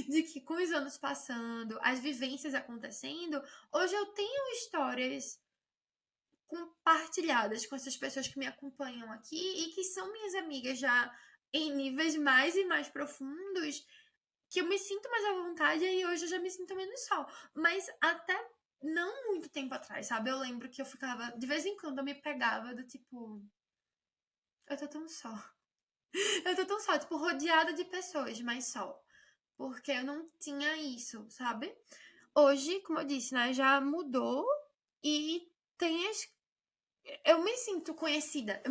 de que com os anos passando, as vivências acontecendo, hoje eu tenho histórias compartilhadas com essas pessoas que me acompanham aqui e que são minhas amigas já em níveis mais e mais profundos, que eu me sinto mais à vontade e hoje eu já me sinto menos só. Mas até não muito tempo atrás, sabe? Eu lembro que eu ficava, de vez em quando eu me pegava do tipo, eu tô tão só. Eu tô tão só, tipo, rodeada de pessoas, mas só. Porque eu não tinha isso, sabe? Hoje, como eu disse, né, já mudou e tem as. Eu me sinto conhecida.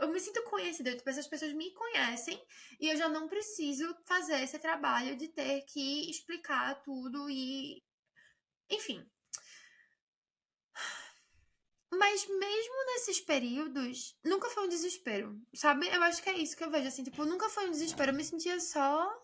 Eu me sinto conhecida. Tipo, essas pessoas me conhecem e eu já não preciso fazer esse trabalho de ter que explicar tudo e. Enfim. Mas mesmo nesses períodos, nunca foi um desespero, sabe? Eu acho que é isso que eu vejo, assim, tipo, nunca foi um desespero. Eu me sentia só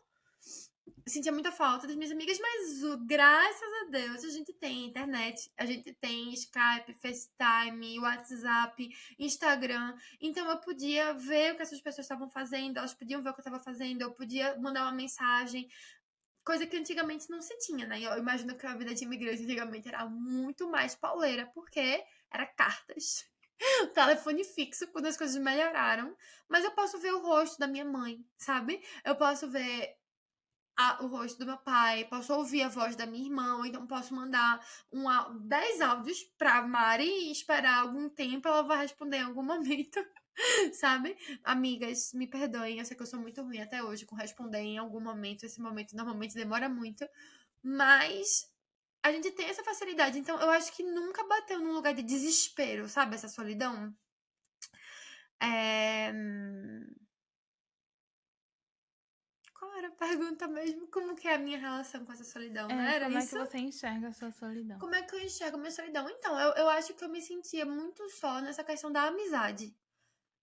sentia muita falta das minhas amigas, mas graças a Deus a gente tem internet, a gente tem Skype, FaceTime, WhatsApp, Instagram. Então eu podia ver o que essas pessoas estavam fazendo, elas podiam ver o que eu estava fazendo, eu podia mandar uma mensagem, coisa que antigamente não se tinha, né? Eu imagino que a vida de imigrante antigamente era muito mais pauleira, porque era cartas. Telefone fixo quando as coisas melhoraram, mas eu posso ver o rosto da minha mãe, sabe? Eu posso ver o rosto do meu pai, posso ouvir a voz da minha irmã, ou então posso mandar 10 áudios pra Mari e esperar algum tempo, ela vai responder em algum momento, sabe? Amigas, me perdoem, eu sei que eu sou muito ruim até hoje com responder em algum momento, esse momento normalmente demora muito, mas a gente tem essa facilidade, então eu acho que nunca bateu num lugar de desespero, sabe? Essa solidão. É... Qual era a pergunta mesmo? Como que é a minha relação com essa solidão, né? Era Como é que isso? você enxerga a sua solidão? Como é que eu enxergo a minha solidão? Então, eu acho que eu me sentia muito só nessa questão da amizade.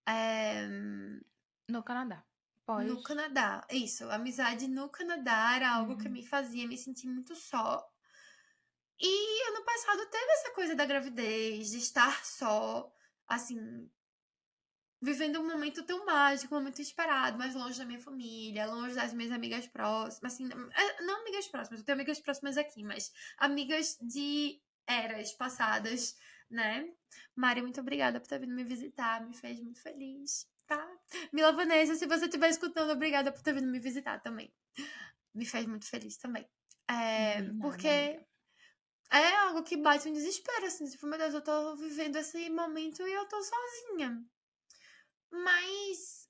É, No Canadá. no Pós. Canadá. Isso, amizade no Canadá era algo que Uhum. me fazia me sentir muito só. E ano passado teve essa coisa da gravidez, de estar só, assim, vivendo um momento tão mágico, um momento esperado, mas longe da minha família, longe das minhas amigas próximas, assim, não amigas próximas, eu tenho amigas próximas aqui, mas amigas de eras passadas, né? Mari, muito obrigada por ter vindo me visitar, me fez muito feliz, tá? Mila Vanessa, se você estiver escutando, obrigada por ter vindo me visitar também. Me fez muito feliz também. De Porque nada, amiga. é algo que bate um desespero, assim, tipo, meu Deus, eu tô vivendo esse momento e eu tô sozinha. Mas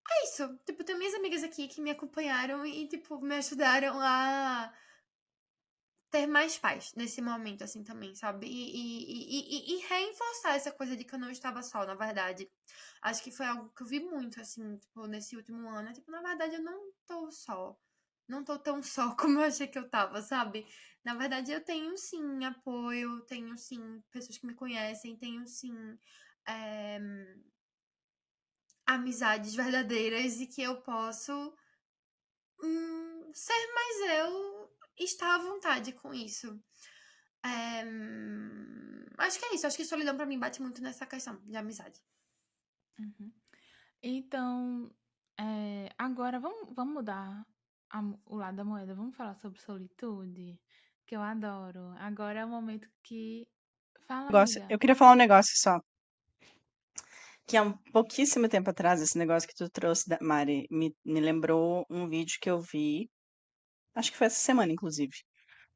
é isso. Tipo, tem minhas amigas aqui que me acompanharam e, tipo, me ajudaram a ter mais paz nesse momento, assim, também, sabe? E reforçar essa coisa de que eu não estava só, na verdade. Acho que foi algo que eu vi muito, assim, tipo, nesse último ano. Tipo, na verdade, eu não tô só. Não tô tão só como eu achei que eu tava, sabe? Na verdade, eu tenho sim apoio, tenho sim pessoas que me conhecem, tenho sim. eh, amizades verdadeiras e que eu posso ser mais eu e estar à vontade com isso. Acho que é isso. Acho que solidão pra mim bate muito nessa questão de amizade. Uhum. Então, agora vamos mudar o lado da moeda. Vamos falar sobre solitude, que eu adoro. Agora é o momento que. Fala, amiga. Eu queria falar um negócio só, que há um pouquíssimo tempo atrás, esse negócio que tu trouxe, Mari, me lembrou um vídeo que eu vi, acho que foi essa semana, inclusive,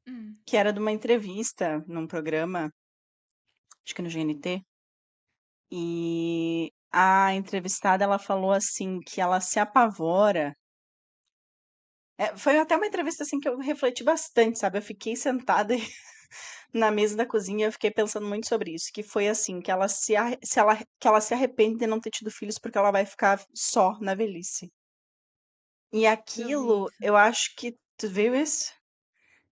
Hum, que era de uma entrevista num programa, acho que no GNT, e a entrevistada, ela falou assim, que ela se apavora. Foi até uma entrevista assim que eu refleti bastante, sabe? Eu fiquei sentada na mesa da cozinha, eu fiquei pensando muito sobre isso, que foi assim, que ela que ela se arrepende de não ter tido filhos porque ela vai ficar só na velhice. E eu vi aquilo, isso. eu acho que tu viu isso?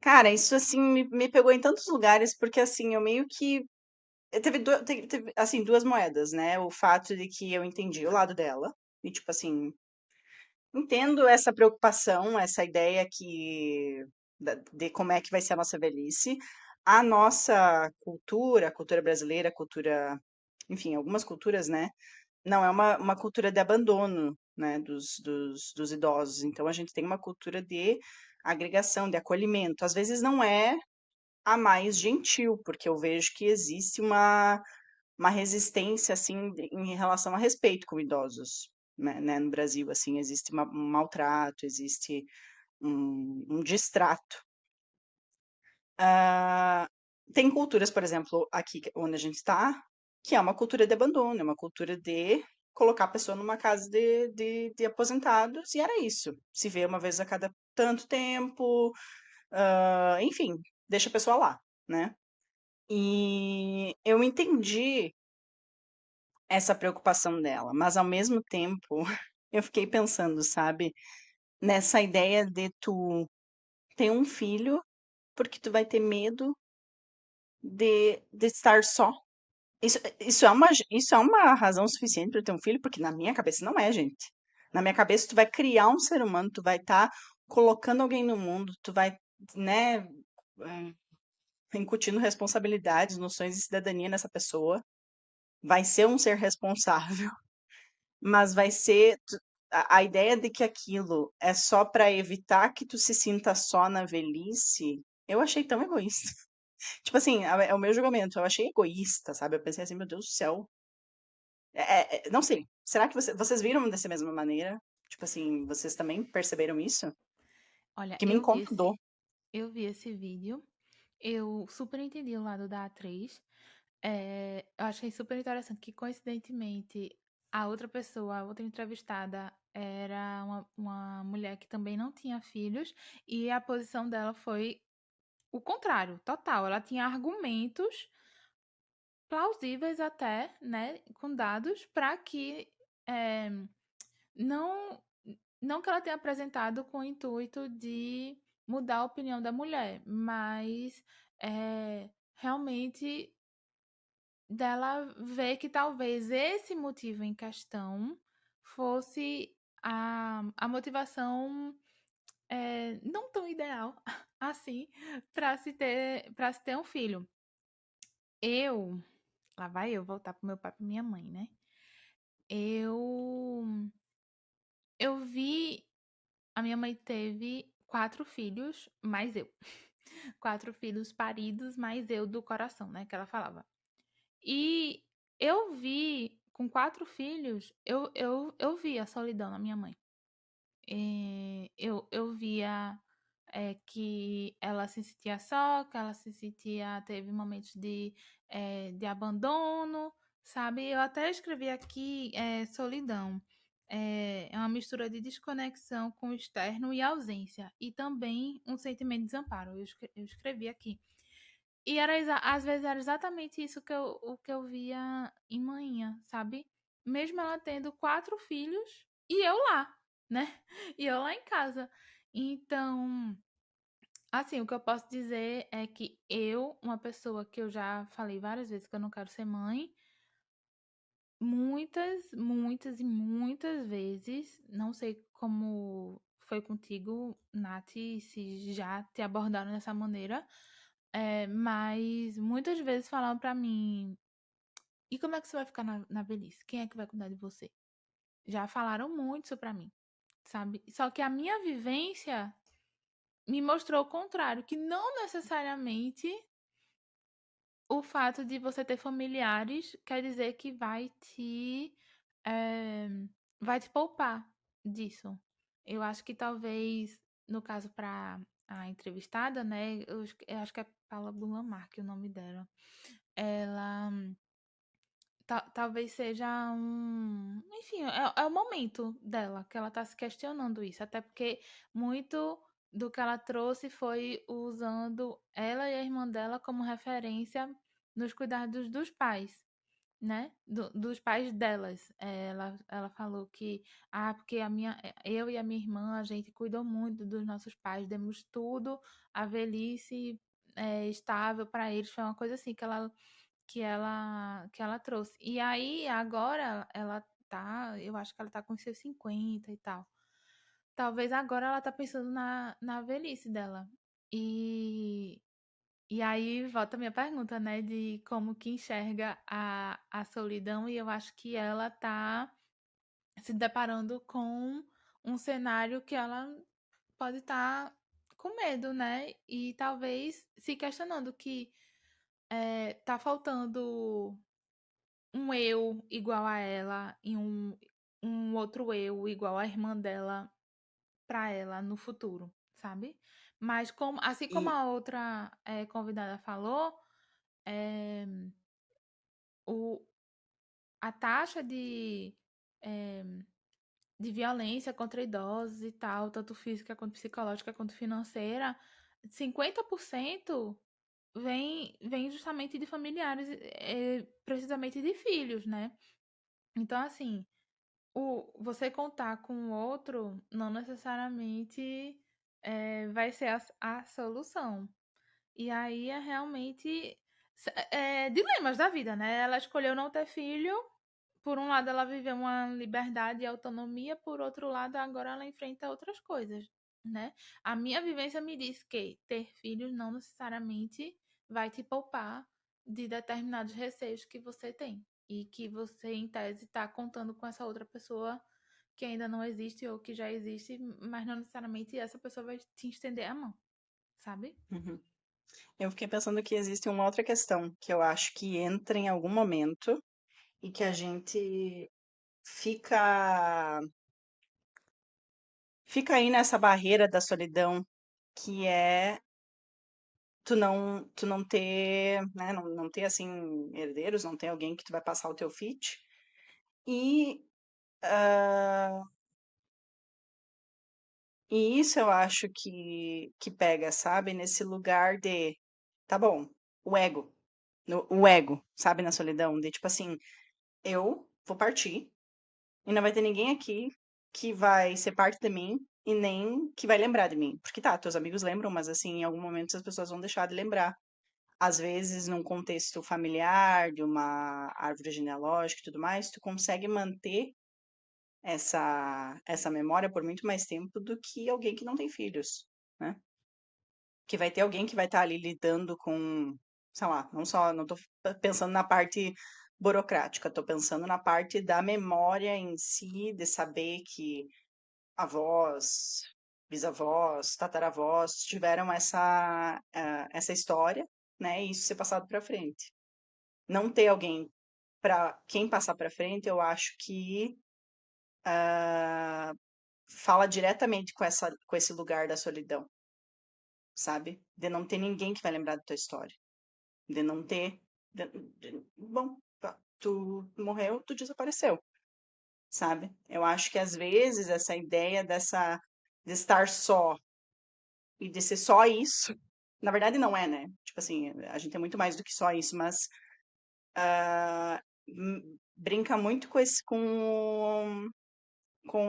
Cara, isso assim me pegou em tantos lugares, porque assim, eu meio que teve, assim, duas moedas, né? O fato de que eu entendi o lado dela, e tipo assim, entendo essa preocupação, essa ideia de como é que vai ser a nossa velhice. A nossa cultura, a cultura brasileira, a cultura, enfim, algumas culturas, né? Não é uma cultura de abandono, né, dos idosos. Então a gente tem uma cultura de agregação, de acolhimento. Às vezes não é a mais gentil, porque eu vejo que existe uma resistência assim em relação a respeito com idosos, né, no Brasil assim existe um maltrato, existe um distrato. Ah, tem culturas, por exemplo, aqui onde a gente está, que é uma cultura de abandono, é uma cultura de colocar a pessoa numa casa de aposentados, e era isso. Se vê uma vez a cada tanto tempo, enfim, deixa a pessoa lá, né? E eu entendi essa preocupação dela, mas ao mesmo tempo eu fiquei pensando, sabe, nessa ideia de tu ter um filho porque tu vai ter medo de estar só. Isso é uma razão suficiente para ter um filho, porque na minha cabeça não é, gente. Na minha cabeça, tu vai criar um ser humano, tu vai estar colocando alguém no mundo, tu vai, né, eh, incutindo responsabilidades, noções de cidadania nessa pessoa. Vai ser um ser responsável. Mas vai ser a ideia de que aquilo é só para evitar que tu se sinta só na velhice, eu achei tão egoísta. Tipo assim, é o meu julgamento, eu achei egoísta, sabe? Eu pensei assim, meu Deus do céu. Não sei, será que vocês viram dessa mesma maneira? Tipo assim, vocês também perceberam isso? Olha, Que me incomodou. eu vi esse vídeo, eu super entendi o lado da atriz. Eu achei super interessante que, coincidentemente, a outra pessoa, a outra entrevistada, era uma mulher que também não tinha filhos, e a posição dela foi o contrário, total. Ela tinha argumentos plausíveis até, né, com dados, para que não, não que ela tenha apresentado com o intuito de mudar a opinião da mulher, mas realmente dela ver que talvez esse motivo em questão fosse a motivação não tão ideal assim para se ter um filho. Eu, lá vai eu voltar pro meu pai e pra minha mãe, né? Eu eu vi a minha mãe teve 4 filhos, mais eu. 4 filhos paridos, mais eu do coração, né, que ela falava. E eu vi, com 4 filhos, eu vi a solidão na minha mãe. Eu via que ela se sentia só, que ela se sentia, teve momentos de abandono, sabe? Eu até escrevi aqui solidão. É uma mistura de desconexão com o externo e ausência, e também um sentimento de desamparo. Eu escrevi aqui. E era às vezes era exatamente isso o que eu via em manhã, sabe? Mesmo ela tendo 4 filhos e eu lá, né? E eu lá em casa. Então, assim, o que eu posso dizer é que eu, uma pessoa que eu já falei várias vezes que eu não quero ser mãe, muitas e muitas vezes, não sei como foi contigo, Nath, se já te abordaram dessa maneira, mas muitas vezes falaram pra mim: e como é que você vai ficar na velhice? Quem é que vai cuidar de você? Já falaram muito isso pra mim, sabe? Só que a minha vivência me mostrou o contrário, que não necessariamente o fato de você ter familiares quer dizer que eh, vai te poupar disso. Eu acho que talvez, no caso para a entrevistada, né? Eu acho que é Paula Bulamarque o nome dela. Ela talvez seja um. Enfim, é o momento dela que ela está se questionando isso. Até porque muito do que ela trouxe foi usando ela e a irmã dela como referência nos cuidados dos pais, né? Dos pais delas. Ela falou que, porque eu e a minha irmã, a gente cuidou muito dos nossos pais, demos tudo, a velhice estável para eles. Foi uma coisa assim que ela trouxe. E aí, agora, ela tá, eu acho que ela tá com seus 50 e tal. Talvez agora ela tá pensando na velhice dela. E, e aí volta a minha pergunta, né, de como que enxerga a solidão, e eu acho que ela tá se deparando com um cenário que ela pode estar com medo, né? E talvez se questionando que tá faltando um eu igual a ela e um outro eu igual a irmã dela para ela no futuro, sabe? Mas assim como E, a outra convidada falou, é, o, a taxa eh, de violência contra idosos e tal, tanto física quanto psicológica quanto financeira, 50% vem justamente de familiares, precisamente de filhos, né? Então, assim, você contar com o outro não necessariamente vai ser a solução. E aí é realmente dilemas da vida, né? Ela escolheu não ter filho. Por um lado, ela viveu uma liberdade e autonomia, por outro lado, agora ela enfrenta outras coisas, né? A minha vivência me diz que ter filhos não necessariamente vai te poupar de determinados receios que você tem e que você, em tese, está contando com essa outra pessoa que ainda não existe ou que já existe, mas não necessariamente essa pessoa vai te estender a mão, sabe? uhum. Eu fiquei pensando que existe uma outra questão que eu acho que entra em algum momento e que a gente fica fica aí nessa barreira da solidão que é tu não ter, né, não ter, assim, herdeiros, não ter alguém que tu vai passar o teu fit. E, hã, e isso eu acho que pega, sabe, nesse lugar de tá bom, o ego, o ego, sabe, na solidão, de tipo assim, eu vou partir e não vai ter ninguém aqui que vai ser parte de mim e nem que vai lembrar de mim. Porque tá, teus amigos lembram, mas assim, em algum momento as pessoas vão deixar de lembrar. Às vezes, num contexto familiar, de uma árvore genealógica e tudo mais, tu consegue manter essa memória por muito mais tempo do que alguém que não tem filhos, né? Que vai ter alguém que vai estar ali lidando com, sei lá, não tô pensando na parte burocrática, tô pensando na parte da memória em si, de saber que avós, bisavós, tataravós tiveram essa história, né? E isso ser passado para frente. Não ter alguém para quem passar para frente, eu acho que fala diretamente com esse lugar da solidão, sabe? De não ter ninguém que vai lembrar da tua história. De não ter. Bom, tá, tu morreu, tu desapareceu, sabe? Eu acho que às vezes essa ideia de estar só e de ser só isso, na verdade não é, né? Tipo assim, a gente é muito mais do que só isso, mas brinca muito com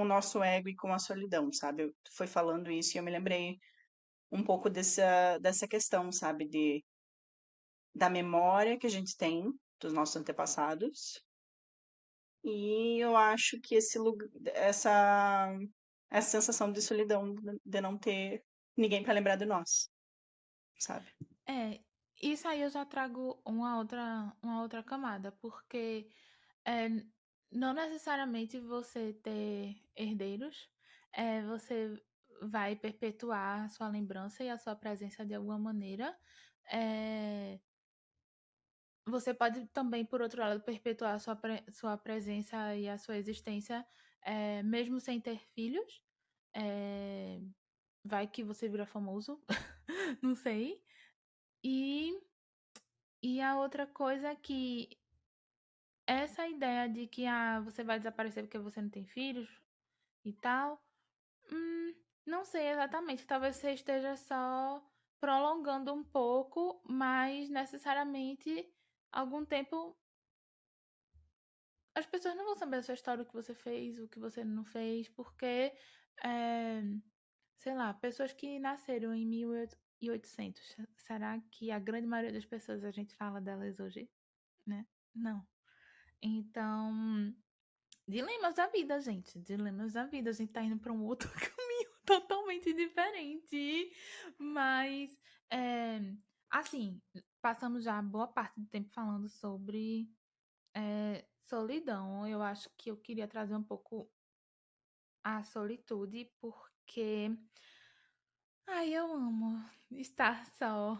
o nosso ego e com a solidão, sabe? Tu foi falando isso e eu me lembrei um pouco dessa questão, sabe? Da memória que a gente tem dos nossos antepassados. E eu acho que essa sensação de solidão, de não ter ninguém para lembrar de nós, sabe? É, isso aí eu já trago uma outra camada, porque é, não necessariamente você ter herdeiros, você vai perpetuar a sua lembrança e a sua presença de alguma maneira. É, você pode também, por outro lado, perpetuar a sua presença e a sua existência, mesmo sem ter filhos. É, vai que você vira famoso, não sei. E, e a outra coisa é que essa ideia de que você vai desaparecer porque você não tem filhos e tal, não sei exatamente. Talvez você esteja só prolongando um pouco, mas necessariamente algum tempo as pessoas não vão saber a sua história, o que você fez, o que você não fez, porque, é, sei lá, pessoas que nasceram em 1800, será que a grande maioria das pessoas a gente fala delas hoje, né? Não. Então, dilemas da vida, gente. Dilemas da vida. A gente tá indo pra um outro caminho totalmente diferente. Mas, é, assim, passamos já boa parte do tempo falando sobre solidão. Eu acho que eu queria trazer um pouco a solitude, porque, ai, eu amo estar só.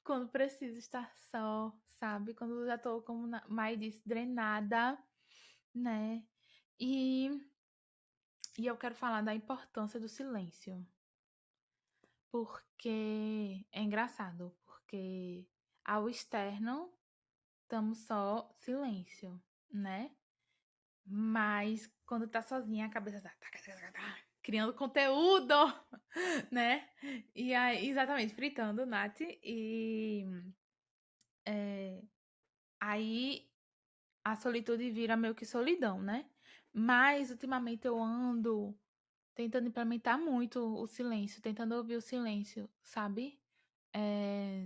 Quando preciso estar só, sabe? Quando eu já tô, como Mai disse, drenada, né? E E eu quero falar da importância do silêncio, porque é engraçado, porque ao externo estamos só silêncio, né? Mas quando tá sozinha, a cabeça tá criando conteúdo, né? E aí, exatamente, fritando, Nath. E é, aí a solitude vira meio que solidão, né? Mas ultimamente eu ando tentando implementar muito o silêncio, tentando ouvir o silêncio, sabe?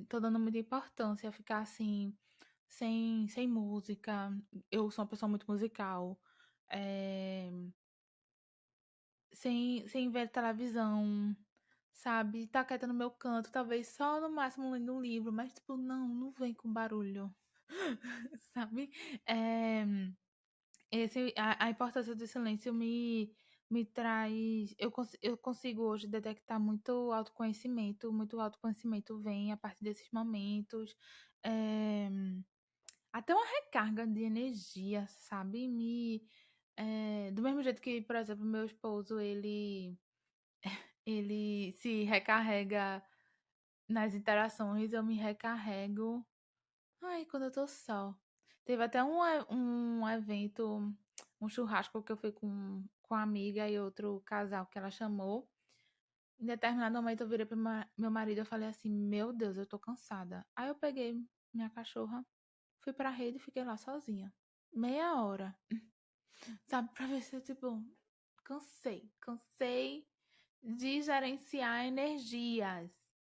Tô dando muita importância a ficar assim, sem música. Eu sou uma pessoa muito musical. É, sem ver televisão, sabe? Tá quieta no meu canto, talvez só no máximo lendo um livro, mas tipo, não vem com barulho, sabe? É, a importância do silêncio me traz. Eu consigo hoje detectar muito autoconhecimento vem a partir desses momentos. É, até uma recarga de energia, sabe? Do mesmo jeito que, por exemplo, meu esposo, ele ele se recarrega nas interações, eu me recarrego. Ai, quando eu tô só. Teve até um evento, um churrasco que eu fui com uma amiga e outro casal que ela chamou. Em determinado momento eu virei pro meu marido e falei assim, meu Deus, eu tô cansada. Aí eu peguei minha cachorra, fui pra rede e fiquei lá sozinha. Meia hora, sabe? Pra ver se eu, tipo, cansei de gerenciar energias.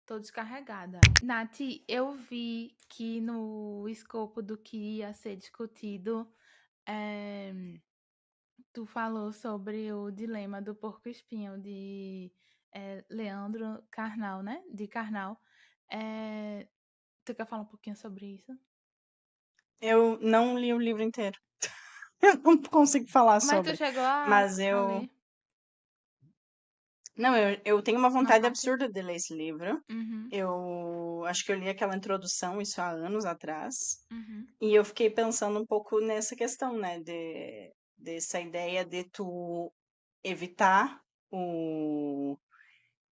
Tô descarregada. Nath, eu vi que no escopo do que ia ser discutido, tu falou sobre o dilema do porco-espinho de Leandro Carnal, né? De Carnal. É, tu quer falar um pouquinho sobre isso? Eu não li o livro inteiro. Eu não consigo falar Mas tu sobre. chegou Mas a eu. ler Não, eu tenho uma uma vontade parte? absurda de ler esse livro. Uhum, Eu acho que eu li aquela introdução, isso há anos atrás. uhum, E eu fiquei pensando um pouco nessa questão, né? Dessa ideia de tu evitar o.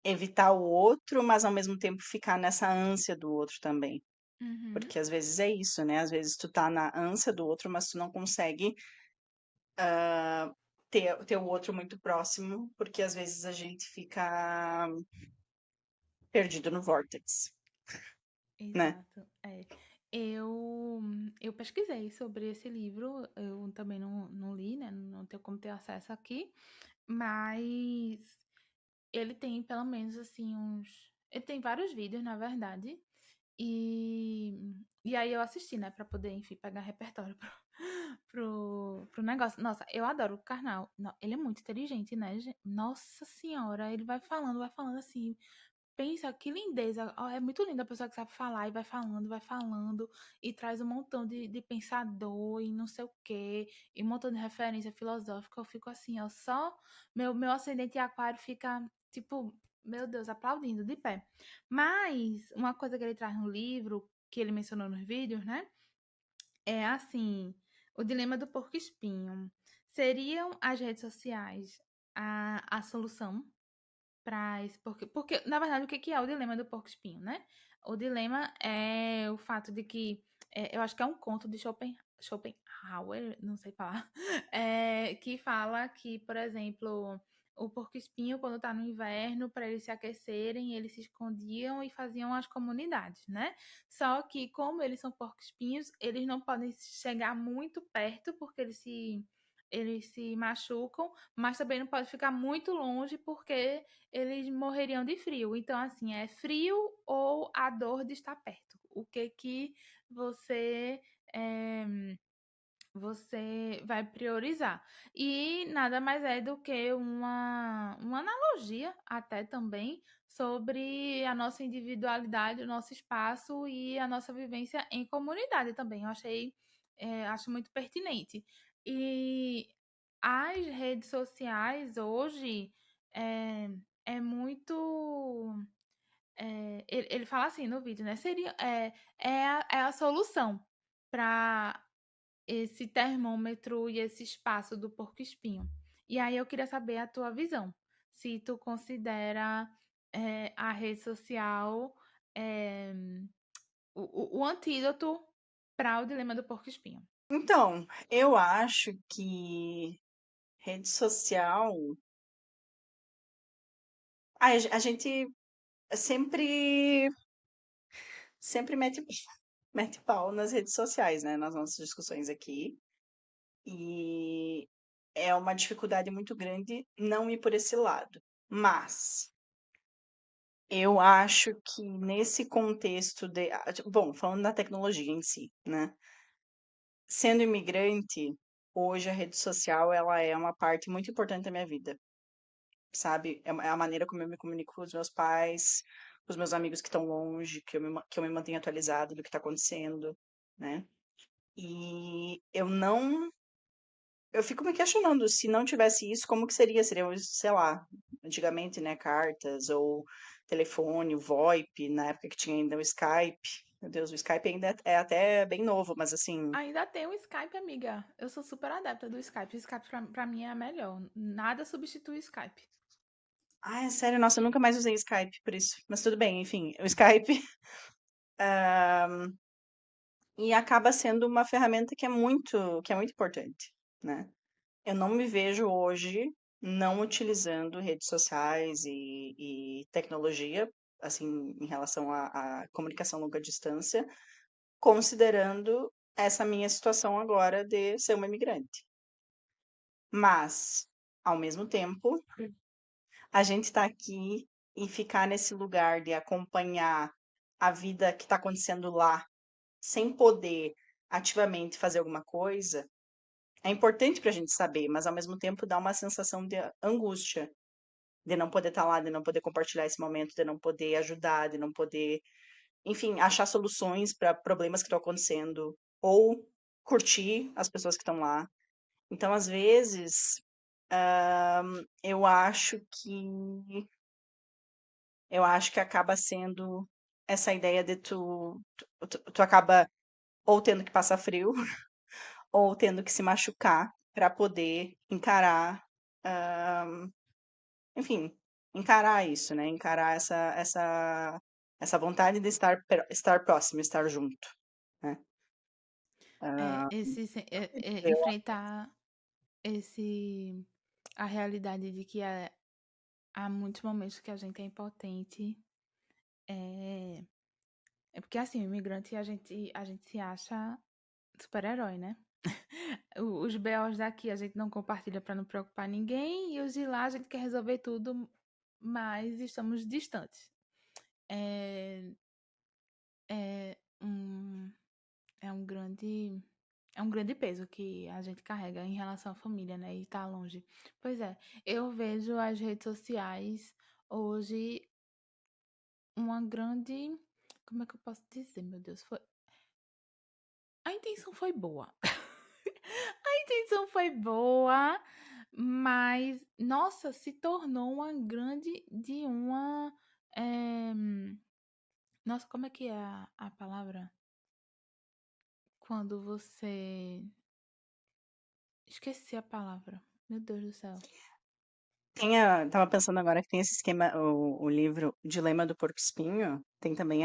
Evitar o outro, mas ao mesmo tempo ficar nessa ânsia do outro também. uhum. Porque às vezes é isso, né? Às vezes tu tá na ânsia do outro, mas tu não consegue ter o outro muito próximo, porque às vezes a gente fica perdido no vortex, né? Exato, é. Eu, eu pesquisei sobre esse livro, eu também não li, né? Não tenho como ter acesso aqui, mas ele tem pelo menos assim uns. Ele tem vários vídeos, na verdade, e aí eu assisti, né, pra poder, enfim, pegar repertório pro negócio. Nossa, eu adoro o Karnal. Ele é muito inteligente, né? Nossa Senhora, ele vai falando assim. Pensa, que lindeza. Ó, é muito linda a pessoa que sabe falar e vai falando, e traz um montão de pensador e não sei o quê, e um montão de referência filosófica. Eu fico assim, ó, só meu ascendente em aquário fica, tipo, meu Deus, aplaudindo de pé. Mas uma coisa que ele traz no livro, que ele mencionou nos vídeos, né? É assim, o dilema do porco-espinho. Seriam as redes sociais a solução para esse porque na verdade o que que é o dilema do porco-espinho, né? O dilema é o fato de que eu acho que é um conto de Schopenhauer, não sei falar, que fala que, por exemplo, o porco-espinho, quando tá no inverno, para eles se aquecerem, eles se escondiam e faziam as comunidades, né? Só que, como eles são porco-espinhos, eles não podem chegar muito perto, porque eles se machucam, mas também não pode ficar muito longe, porque eles morreriam de frio. Então, assim, é frio ou a dor de estar perto? O que que você você vai priorizar? E nada mais é do que uma analogia, até também, sobre a nossa individualidade, o nosso espaço e a nossa vivência em comunidade também. Eu acho muito pertinente. E as redes sociais hoje é, é muito. Ele fala assim no vídeo, né? É a solução para esse termômetro e esse espaço do porco-espinho. E aí eu queria saber a tua visão. Se tu considera a rede social é, o antídoto para o dilema do porco-espinho. Então, eu acho que rede social. A gente sempre, sempre mete pau nas redes sociais, né? Nas nossas discussões aqui. E é uma dificuldade muito grande não ir por esse lado. Mas eu acho que nesse contexto de. Bom, falando da tecnologia em si, né? Sendo imigrante, hoje a rede social ela é uma parte muito importante da minha vida, sabe? É a maneira como eu me comunico com os meus pais, com os meus amigos que estão longe, que eu me mantenho atualizado do que está acontecendo, né? E eu fico me questionando, se não tivesse isso, como que seria? Seria, sei lá, antigamente, né, cartas ou telefone, o VoIP, na época que tinha ainda o Skype. Meu Deus, o Skype ainda é até bem novo, mas assim, Ainda tem o Skype, amiga. Eu sou super adepta do Skype. O Skype pra mim é a melhor. Nada substitui o Skype. Ai, sério, nossa, eu nunca mais usei Skype por isso. Mas tudo bem, enfim, o Skype. E acaba sendo uma ferramenta que é muito importante, né? Eu não me vejo hoje não utilizando redes sociais e tecnologia, assim, em relação à comunicação longa distância, considerando essa minha situação agora de ser uma imigrante. Mas, ao mesmo tempo, a gente está aqui e ficar nesse lugar de acompanhar a vida que está acontecendo lá, sem poder ativamente fazer alguma coisa, é importante para a gente saber, mas ao mesmo tempo dá uma sensação de angústia, de não poder estar lá, de não poder compartilhar esse momento, de não poder ajudar, de não poder, enfim, achar soluções para problemas que estão acontecendo, ou curtir as pessoas que estão lá. Então, às vezes, eu acho que eu acho que acaba sendo essa ideia de tu acaba ou tendo que passar frio, ou tendo que se machucar para poder encarar, enfim, encarar isso, né? Encarar essa vontade de estar próximo, estar junto, né? É, Ah, eu enfrentar esse a realidade de que há muitos momentos que a gente é impotente. É, é porque assim, o imigrante a gente se acha super-herói, né? Os BOs daqui a gente não compartilha para não preocupar ninguém, e os de lá a gente quer resolver tudo, mas estamos distantes. É, é um, é um grande. É um grande peso que a gente carrega em relação à família, né? E tá longe. Pois é, eu vejo as redes sociais hoje uma grande. Como é que eu posso dizer, meu Deus? A intenção foi boa. A intenção foi boa, mas, nossa, se tornou uma grande de uma. eh, Nossa, como é que é a palavra? Quando você. Esqueci a palavra. Meu Deus do céu. tava pensando agora que tem esse esquema, o livro O Dilema do Porco-Espinho, tem também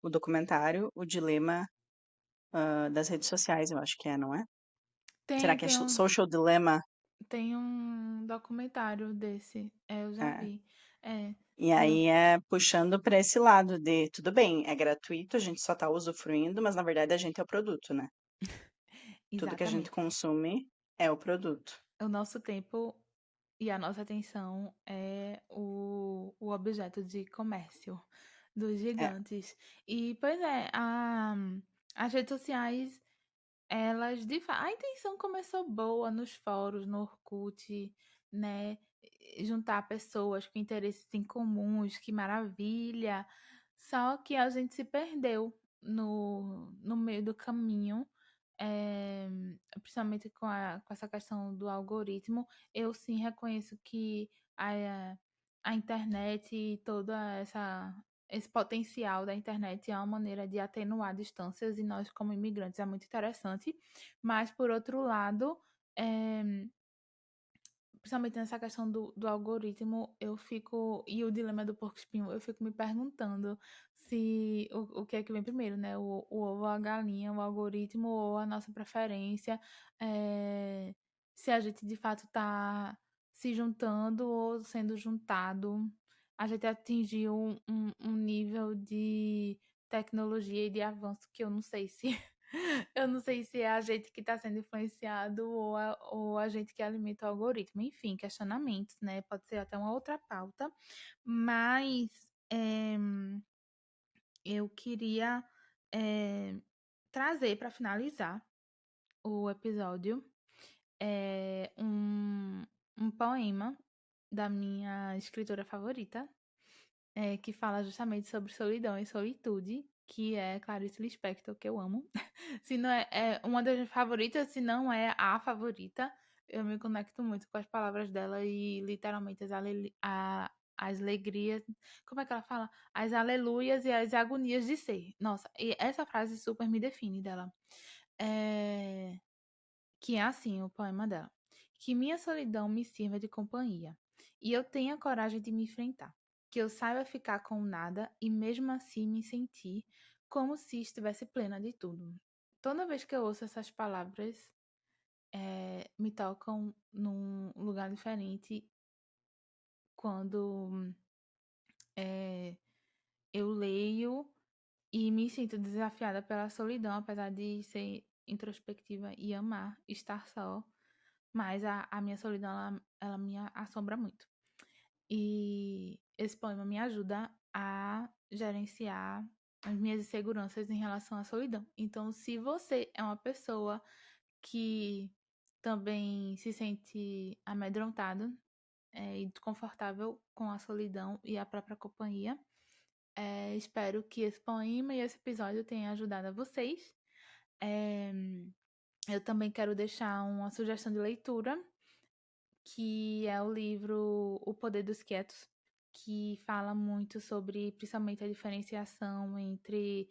o documentário O Dilema, das redes sociais, eu acho que é, não é? Será Tem, que é tem um, Social Dilemma? tem um documentário desse. É, eu já É. vi. É, E eu, aí é puxando para esse lado de tudo bem, é gratuito, a gente só tá usufruindo, mas na verdade a gente é o produto, né? Tudo que a gente exatamente. consome é o produto. O nosso tempo e a nossa atenção é o objeto de comércio dos É, gigantes. E, pois é, as redes sociais, elas, a intenção começou boa nos fóruns, no Orkut, né? Juntar pessoas com interesses em comuns, que maravilha. Só que a gente se perdeu no meio do caminho, eh, principalmente com essa questão do algoritmo. Eu sim reconheço que a internet e toda esse potencial da internet é uma maneira de atenuar distâncias, e nós, como imigrantes, é muito interessante. Mas, por outro lado, eh, principalmente nessa questão do algoritmo, eu fico. E o dilema do porco-espinho, eu fico me perguntando se o que é que vem primeiro, né? O ovo ou a galinha, o algoritmo ou a nossa preferência, se a gente de fato está se juntando ou sendo juntado. A gente atingiu um nível de tecnologia e de avanço que eu não sei se eu não sei se é a gente que está sendo influenciado ou a gente que alimenta o algoritmo. Enfim, questionamentos, né? Pode ser até uma outra pauta. Mas eu queria trazer para finalizar o episódio um poema da minha escritora favorita, que fala justamente sobre solidão e solitude, que é Clarice Lispector, que eu amo. Se não é uma das minhas favoritas, se não é a favorita. Eu me conecto muito com as palavras dela e literalmente as alegrias. Como é que ela fala? As aleluias e as agonias de ser. Nossa, e essa frase super me define dela. É, que é assim o poema dela. Que minha solidão me sirva de companhia. e eu tenha coragem de me enfrentar. Que eu saiba ficar com o nada e mesmo assim me sentir como se estivesse plena de tudo. Toda vez que eu ouço essas palavras, me tocam num lugar diferente quando eu leio e me sinto desafiada pela solidão, apesar de ser introspectiva e amar estar só. Mas a minha solidão, ela me assombra muito. E esse poema me ajuda a gerenciar as minhas inseguranças em relação à solidão. Então, se você é uma pessoa que também se sente amedrontado e desconfortável com a solidão e a própria companhia, espero que esse poema e esse episódio tenham ajudado a vocês. Eu também quero deixar uma sugestão de leitura, que é o livro O Poder dos Quietos, que fala muito sobre, principalmente, a diferenciação entre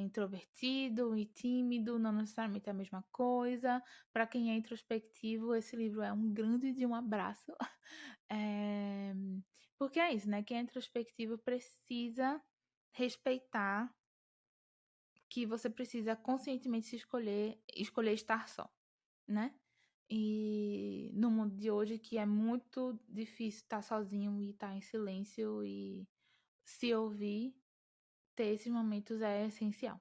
introvertido e tímido, não necessariamente a mesma coisa. Para quem é introspectivo, esse livro é um grande de um abraço. Porque é isso, né? Quem é introspectivo precisa respeitar que você precisa conscientemente se escolher estar só, né? E no mundo de hoje, que é muito difícil estar sozinho e estar em silêncio e se ouvir, ter esses momentos é essencial.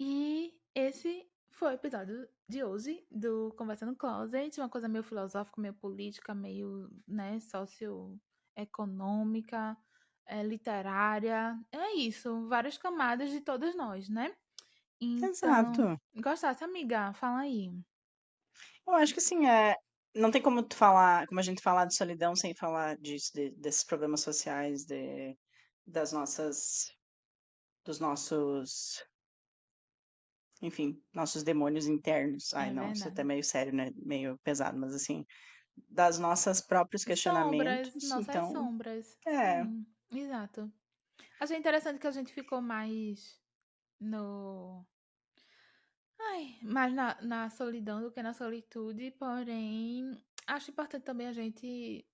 E esse foi o episódio de hoje do Conversando Closet, uma coisa meio filosófica, meio política, meio, né, socioeconômica, literária. É isso, várias camadas de todas nós, né? Então, Exato. gostasse, amiga? Fala aí. Eu acho que assim, não tem como tu falar, como a gente falar de solidão sem falar disso, desses problemas sociais, das nossas, dos nossos, enfim, nossos demônios internos. Ai, É não, isso é até verdade. meio sério, né? Meio pesado, mas assim, das nossas próprios Sombras, questionamentos. nossas Então, sombras. é. Sim, exato. Achei interessante que a gente ficou mais no. Ai, mais na solidão do que na solitude, porém, acho importante também a gente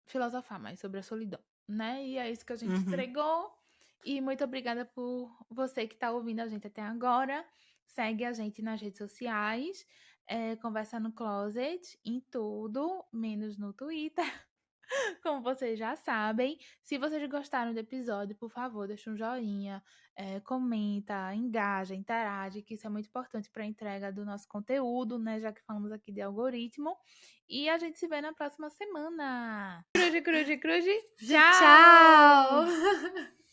filosofar mais sobre a solidão, né? E é isso que a gente Uhum. entregou. E muito obrigada por você que está ouvindo a gente até agora. Segue a gente nas redes sociais. Conversa no Closet, em tudo, menos no Twitter. Como vocês já sabem, se vocês gostaram do episódio, por favor, deixa um joinha, comenta, engaja, interage, que isso é muito importante para a entrega do nosso conteúdo, né? Já que falamos aqui de algoritmo. E a gente se vê na próxima semana. Cruz, cruz, cruz. Tchau! Tchau!